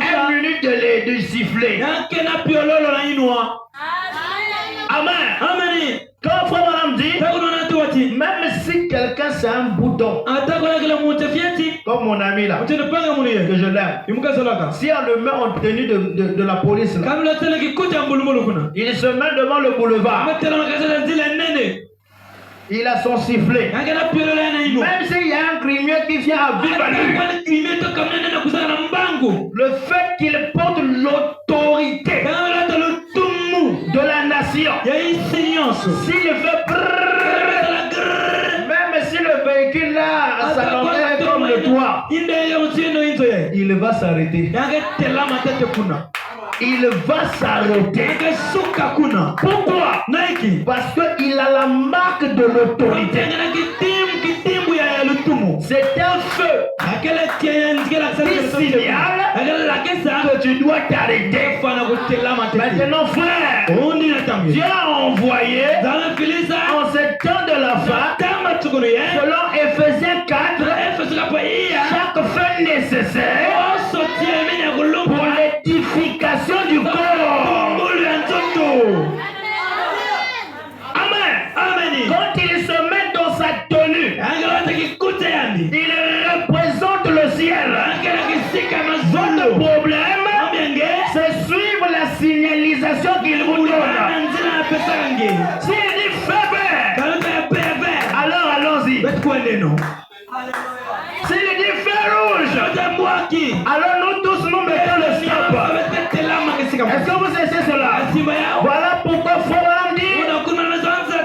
Speaker 2: c'est un bouton. Comme mon ami là, que je l'aime. Si on le met en tenue de la police là, il se met devant le boulevard. Il a son sifflet. Même s'il y a un criminel qui vient à vivre à lui, le fait qu'il porte l'autorité de la nation, s'il fait même si le véhicule là s'allonge comme le toit, il va s'arrêter. Il va s'arrêter. Pourquoi? Parce qu'il a la marque de l'autorité. C'est un feu qui signale que tu dois t'arrêter. Maintenant, frère, Dieu a envoyé en ce temps de la fin, selon Ephésiens 4, chaque feu nécessaire pour l'édification du corps. Amen. Quand il se met dans sa tenue, il représente le ciel. Votre problème, c'est suivre la signalisation qu'il vous donne. S'il dit faible, alors allons-y. S'il dit feu rouge, alors nous tous nous mettons le stop. Est-ce que vous savez cela? Voilà pourquoi Forum dit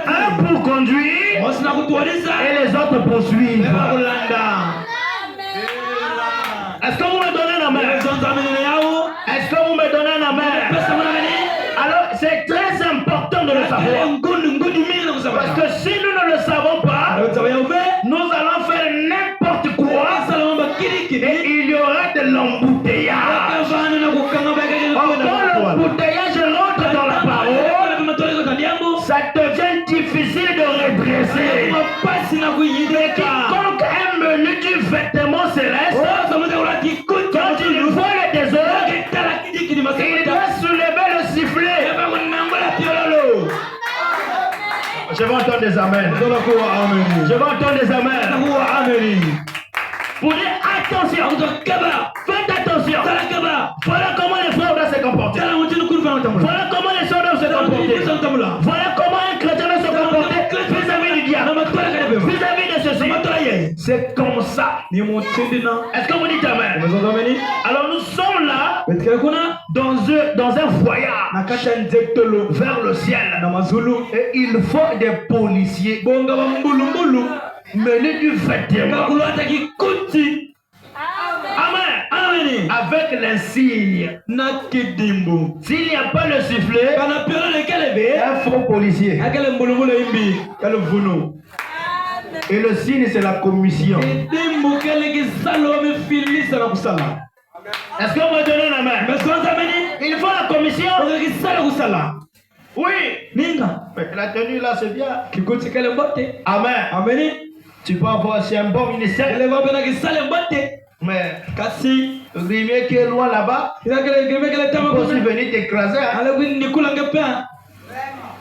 Speaker 2: un pour conduire et les autres poursuivent. Est-ce que vous me donnez la main? Est-ce que vous me donnez la main? Alors c'est très important de le savoir. Parce que si nous ne le savons pas, nous allons faire n'importe quoi et il y aura de l'embouteillage. Quand l'embouteillage rentre dans la parole, ça devient difficile de redresser. Mais quiconque aime menu du vêtement céleste, quand il voit le désordre, il doit soulever le sifflet. Je vais entendre des amens. Je vais entendre des amens. Pour dire attention, faites attention. Voilà comment les frères doivent se comporter. Voilà comment les sœurs doivent se comporter. Voilà comment un chrétien doit se comporter vis-à-vis du diable, vis-à-vis de ceci. C'est comme ça. Est-ce que vous dites amen? Alors nous sommes là dans un voyage vers le ciel. Et il faut des policiers menés du vêtement. Amen. Avec l'insigne. S'il n'y a pas le sifflet, un faux policier. Et le signe, c'est la commission. Est-ce qu'on va donner la main? Il faut la commission. Oui. La tenue là, c'est bien. Amen. Tu peux avoir aussi un bon ministère. Mais le grimier qui est loin là-bas, il peut aussi venir t'écraser.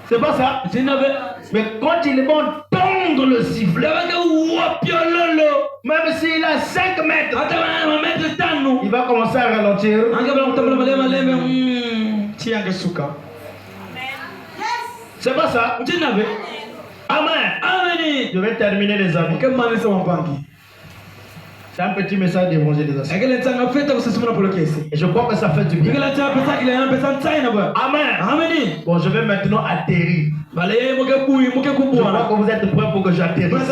Speaker 2: C'est pas ça. Mais quand ils vont tendre le sifflet, même s'il a 5 mètres, il va commencer à ralentir. C'est pas ça. Amen. Je vais terminer les amis. C'est un petit message d'évangélisation. Et je crois que ça fait du bien. Amen. Bon, je vais maintenant atterrir. Je crois que vous êtes prêts pour que j'atterrisse.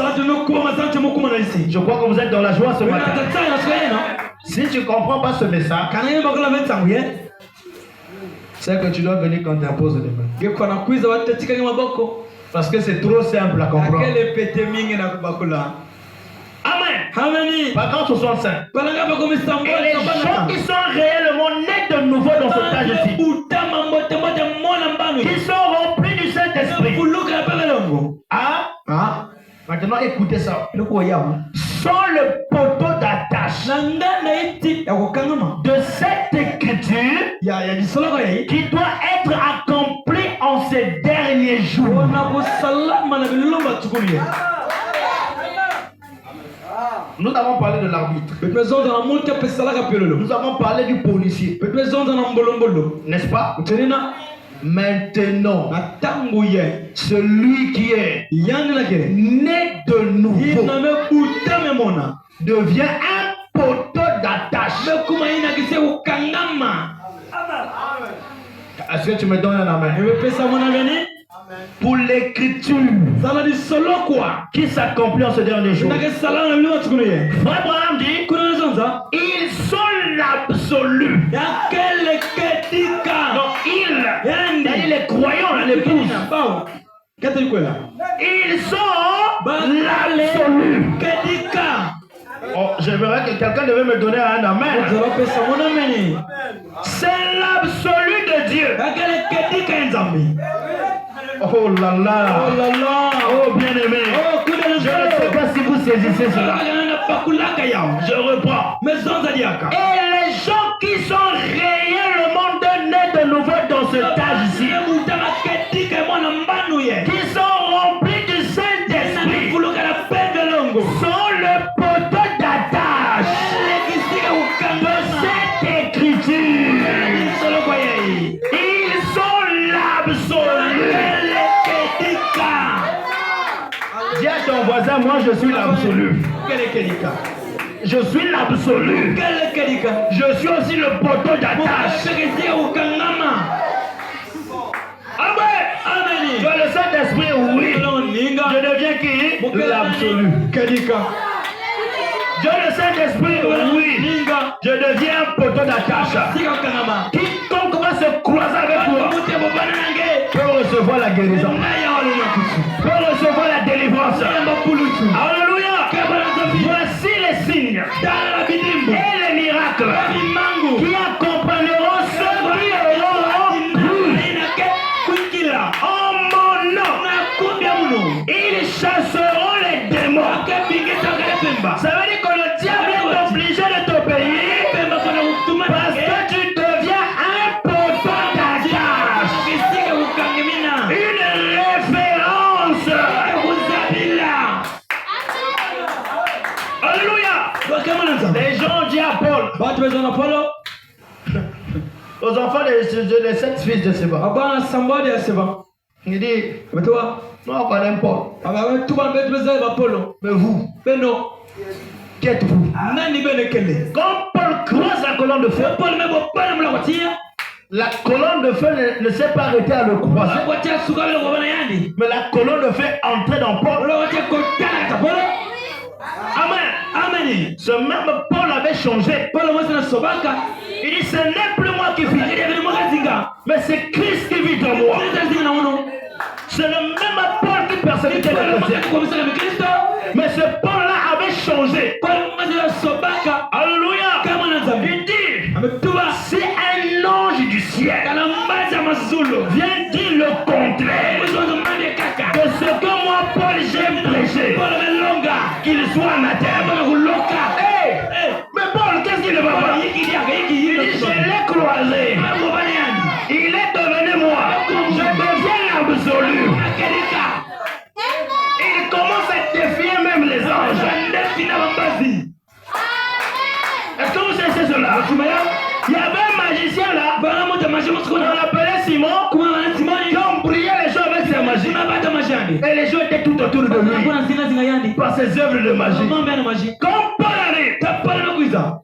Speaker 2: Je crois que vous êtes dans la joie ce matin. Si tu ne comprends pas ce message, c'est que tu dois venir quand tu imposes les mains. Parce que c'est trop simple à comprendre. Amen. Pardon 65. Et les gens qui sont réellement nés de nouveau dans ce âge-ci, qui sont remplis du Saint-Esprit. Maintenant écoutez ça. Sans le poteau d'attache de cette écriture qui doit être accomplie en ces derniers jours. Nous avons parlé de l'arbitre. Nous avons parlé du policier. N'est-ce pas? Maintenant, celui qui est né de nouveau devient un poteau d'attache. Est-ce que tu me donnes un amen? Pour l'écriture qui s'accomplit en ce dernier jour. Frère Branham dit, ils sont l'absolu. Non, les croyants, l'épouse. Ils sont l'absolu. Oh, j'aimerais que quelqu'un devait me donner un amen. C'est l'absolu de Dieu. Oh là là. Oh bien aimé. Je ne sais pas si vous saisissez cela. Je reprends. Et les gens qui sont réellement nés de nouveau dans ce âge ici, qui sont remplis du Saint-Esprit, sont le poteau d'attache de cette écriture. Ils sont l'absolu. Dis à ton voisin, moi je suis l'absolu. Je suis l'absolu. Je suis aussi le poteau d'attache. Amen. Tu as le Saint-Esprit, oui. Je deviens qui? L'absolu. Je le Saint-Esprit, oui. Je deviens un poteau d'attache. Quiconque va se croiser avec toi peut recevoir la guérison, peut recevoir la délivrance. Alléluia. Voici les signes et les miracles qui accompagneront ceux qui auront cru en mon nom. Ils chasseront les démons. Ça veut dire que le diable est obligé de t'obéir parce que tu deviens un poteau d'attache, une référence. Alléluia. Les gens ont dit à Paul, aux enfants des 7 fils de Séba, il dit, nous on connaît Paul, mais vous, qui êtes-vous? Quand Paul croise la colonne de feu, la colonne de feu ne s'est pas arrêtée à le croiser, mais la colonne de feu est entrée dans Paul. Amen. Ce même Paul avait changé. Il dit, ce n'est plus moi qui vis, mais c'est Christ qui vit en moi. C'est le même Paul qui persécutait les chrétiens, mais ce Paul-là avait changé. Alléluia. Il dit, si un ange du ciel vient dire le contraire de ce que moi Paul j'ai prêché, qu'il soit anathème. Hey, mais Paul, qu'est-ce qu'il ne va pas? Il dit, je l'ai croisé, il est devenu moi, je deviens l'absolu. Il commence à défier même les anges. Est-ce que vous savez cela? Il y avait un magicien là, on l'appelait Simon, qui ont brillé les gens avec ses magies. Et les gens étaient tout autour de lui par ses œuvres de magie. Comme Paul arrive,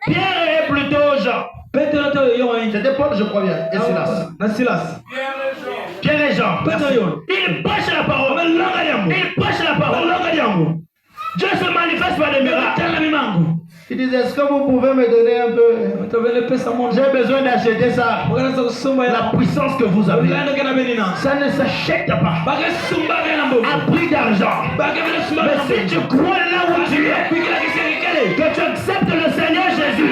Speaker 2: Pierre est plutôt Jean. C'était Paul, je crois bien, et Silas. Pierre et Jean. Ils prêchent la parole. Dieu se manifeste par des miracles. Il dit, est-ce que vous pouvez me donner un peu? J'ai besoin d'acheter ça. La puissance que vous avez, ça ne s'achète pas à prix d'argent. Mais si tu crois là où tu es, que tu acceptes le Seigneur Jésus,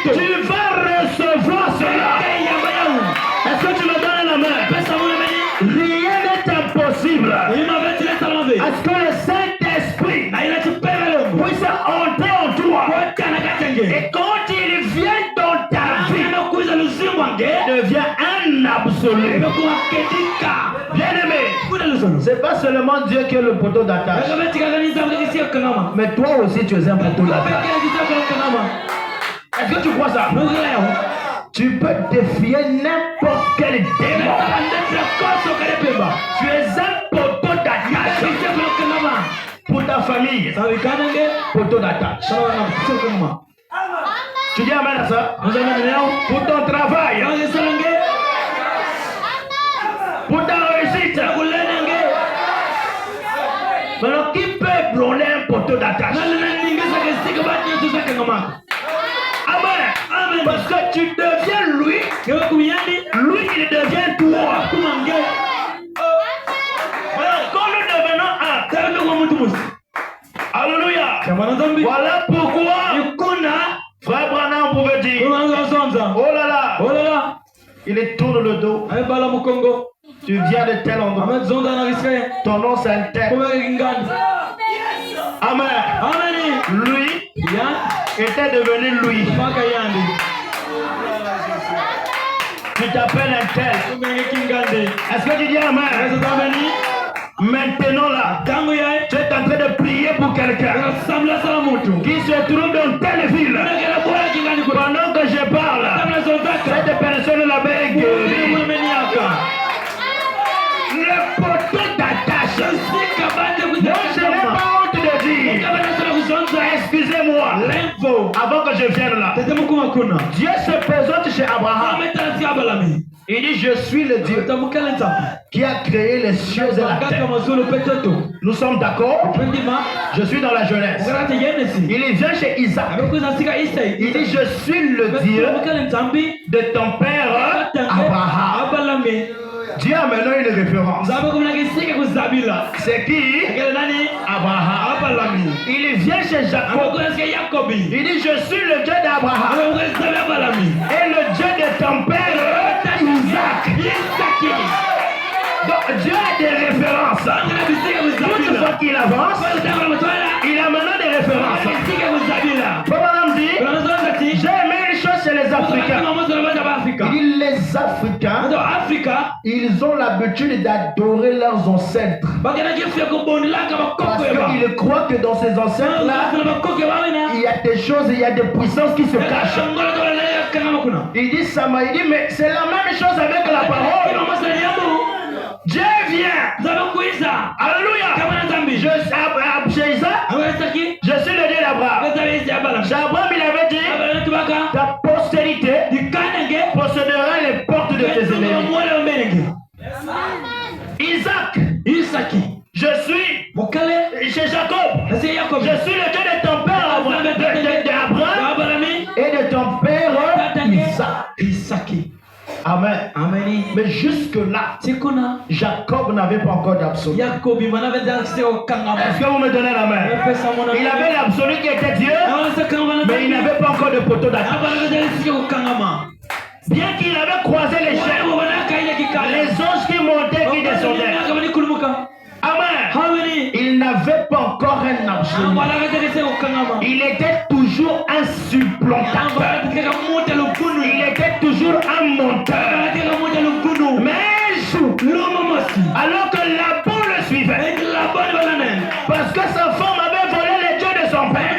Speaker 2: tu vas recevoir cela. Est-ce que tu me donnes la main? Rien n'est impossible. Est-ce que le Saint-Esprit puisse entrer en toi? Et quand il vient dans ta vie, il devient un absolu. Bien aimé, C'est pas seulement Dieu qui est le poteau d'attache. Mais toi aussi tu es un poteau d'attache. Est-ce que tu crois ça? Tu peux défier n'importe quel démon. Tu es un poteau d'attache. Pour ta famille, poteau d'attache. Tu dis amen à ça? Pour ton travail, pour ta réussite. Alors qui peut ébranler un poteau d'attache? Amen. Parce que tu deviens lui, lui il devient toi. Quand nous devenons un, alléluia. Voilà pourquoi Frère Branham pouvait dire, oh là là, il tourne le dos. Tu viens de tel endroit. Ton nom c'est un tel. Amen. Lui était devenu lui. Tu t'appelles un tel. Est-ce que tu dis amen? Maintenant là, tu es en train de prier pour quelqu'un qui se trouve dans telle ville. Pendant que je parle, cette personne là-bas est guérie. Le poteau d'attache. Moi je n'ai pas honte de dire. Excusez-moi, avant que je vienne là, Dieu se présente chez Abraham. Il dit, je suis le Dieu qui a créé les cieux et la terre. Nous sommes d'accord? Je suis dans la Genèse. Il vient chez Isaac. Il dit, je suis le Dieu de ton père Abraham. Dieu a maintenant une référence. C'est qui? Abraham. Il vient chez Jacob. Il dit, je suis le Dieu d'Abraham et le Dieu de ton père Isaac. Donc Dieu a des références. Toute fois qu'il avance, il a maintenant des références. Papa dit, j'ai aimé une chose chez les Africains. Il dit, les Africains, ils ont l'habitude d'adorer leurs ancêtres. Parce qu'ils croient que dans ces ancêtres-là, il y a des choses, il y a des puissances qui se cachent. Il dit ça, il dit, mais c'est la même chose avec la parole. Dieu vient. Alléluia. Chez Isaac, je suis le Dieu d'Abraham. Chez Abraham, il avait dit, ta postérité possédera les portes de tes ennemis. Isaac, je suis chez Jacob. Je suis le Dieu de ton père d'Abraham et de ton père Isaac. Amen. Mais jusque-là, Jacob n'avait pas encore d'absolu. Est-ce que vous me donnez la main? Il avait l'absolu qui était Dieu, mais il n'avait pas encore de poteau d'attache. Bien qu'il avait croisé les chaînes, les anges qui montaient, qui descendaient. Amen. Il n'avait pas encore un absolu. Il était toujours un supplantateur. Il était toujours un monteur. Mais un jour, alors que Laban le suivait, parce que sa femme avait volé les dieux de son père,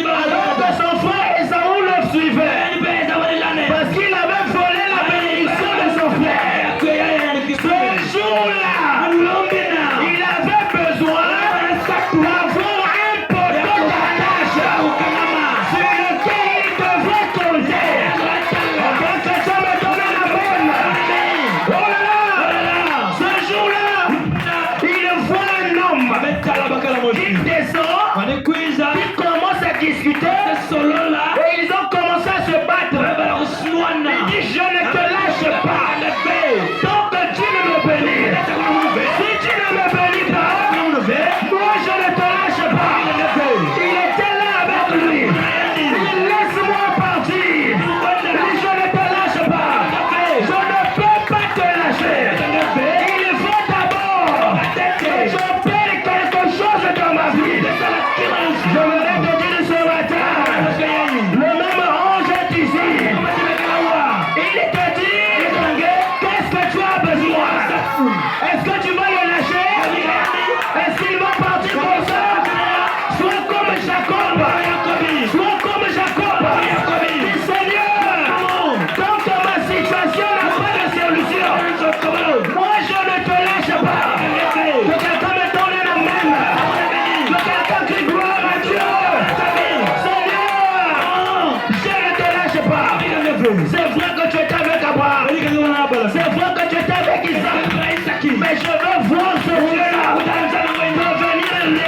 Speaker 2: alors que son frère Esaü le suivait, parce qu'il avait volé la bénédiction de son frère. Ce jour-là, il avait besoin d'avoir un poteau d'attache sur lequel il devrait compter. Avant que ça me donne la bonne. Oh là là, ce jour-là, il voit un homme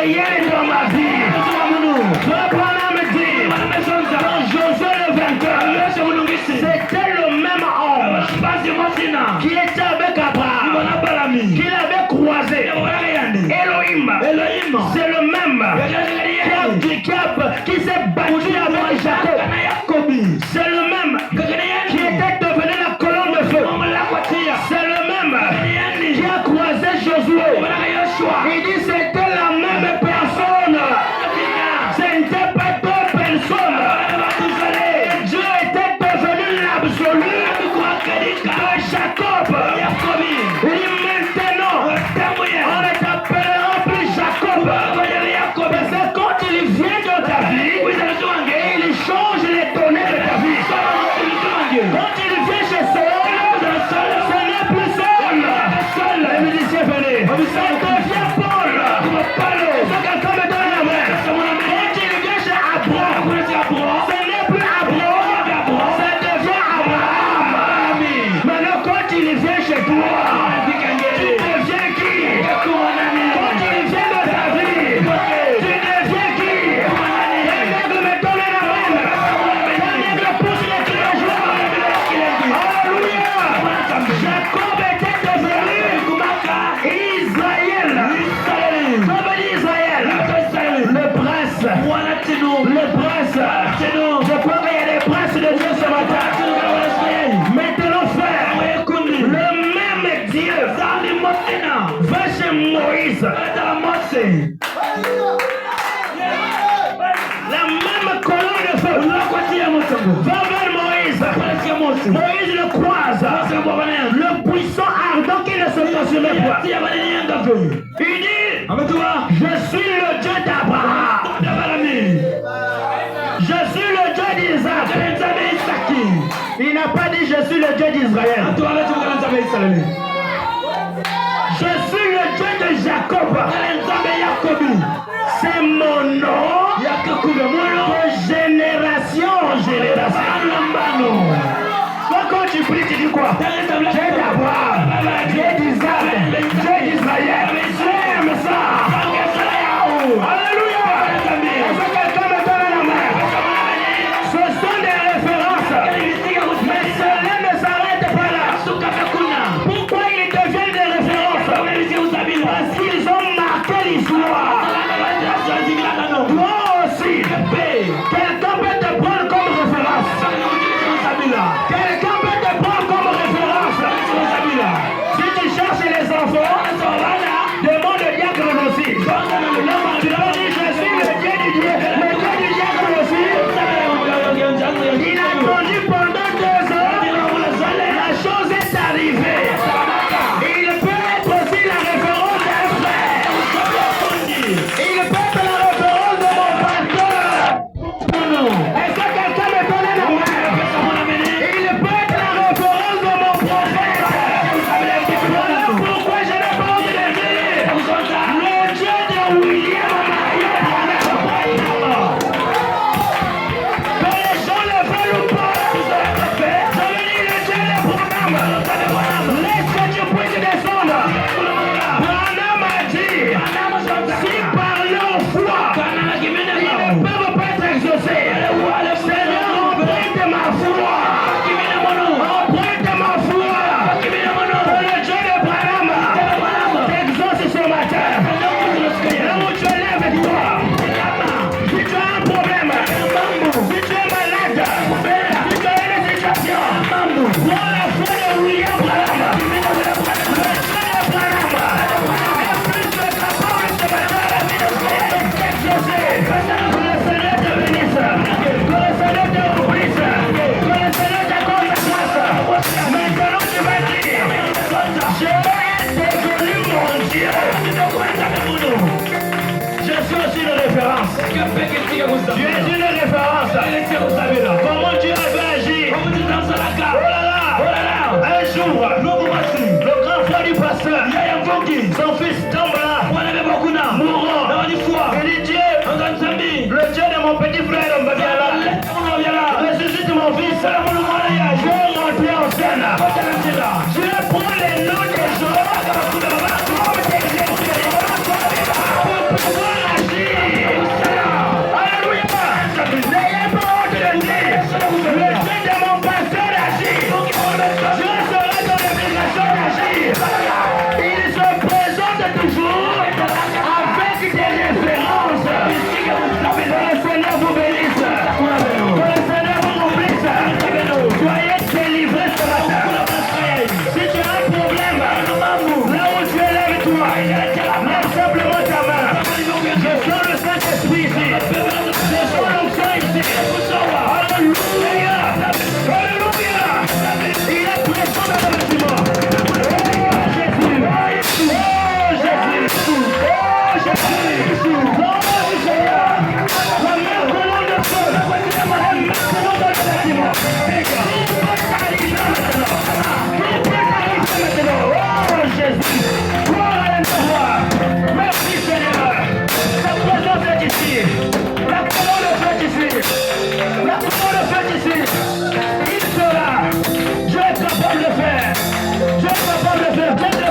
Speaker 2: Israël dans ma vie. Frère Branham dit dans Josué le 21, c'était le même homme qui était avec Abraham, qui l'avait croisé. Elohim, c'est le même qui s'est battu avec Jacob. C'est le même qui était devenu la colonne de feu. C'est le même qui a croisé Josué. Il dit c'était la même personne. Ce n'était pas deux personnes. Et Dieu était devenu l'absolu de Jacob. Il dit maintenant, on ne t'appellera plus Jacob. Parce que quand il vient dans ta vie, il change les données de ta vie. Quand il vient chez Saul, ce n'est plus Saul. Les musiciens venaient. Ça devient Paul. Est-ce que quelqu'un me donne la main? Quand il vient chez Abraham, ce n'est plus Abraham. Ça devient Abraham. Maintenant, quand il vient chez toi, tu deviens qui? Quand il vient dans ta vie, tu deviens qui? Un aigle me donne la main. Un aigle pousse les cloches. Alléluia. Jacob était devenu Israël. Comme dit Israël. Le prince. Le prince. Je crois qu'il y a des princes de Dieu ce matin. Maintenant, frère, le même Dieu va chez Moïse. La même colonne de feu va vers Moïse. Moïse le croise. Le puissant ardent qui ne se consumait pas. Il dit, je suis le Dieu d'Abraham. Je suis le Dieu d'Isaac. Il n'a pas dit je suis le Dieu d'Israël. Je suis le Dieu de Jacob. C'est mon nom de génération en génération. Toi, quand tu pries, tu dis quoi? Dieu d'Abraham, Dieu d'Isaac, Dieu d'Israël. J'aime ça. Alléluia. Est-ce que quelqu'un me donne la main? Ce sont des références. Mais cela ne s'arrête pas là. Pourquoi ils deviennent des références? Parce qu'ils ont marqué l'histoire. Toi aussi. Quelqu'un peut te prendre comme référence. Quelqu'un peut te prendre comme référence. Si tu cherches les enfants, demande le diacre aussi. Tu leur dis je suis le Dieu du diacre. Le Dieu du diacre aussi. Il a conduit pendant 2 ans. La chose est arrivée. Il peut être aussi la référence d'un frère. Il peut être la référence de mon pasteur. Est-ce que quelqu'un me donne la main? Il peut être la référence de mon prophète. Voilà pourquoi je n'ai pas envie de dire le Dieu de William.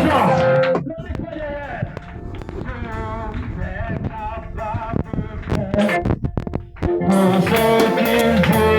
Speaker 2: l'argent.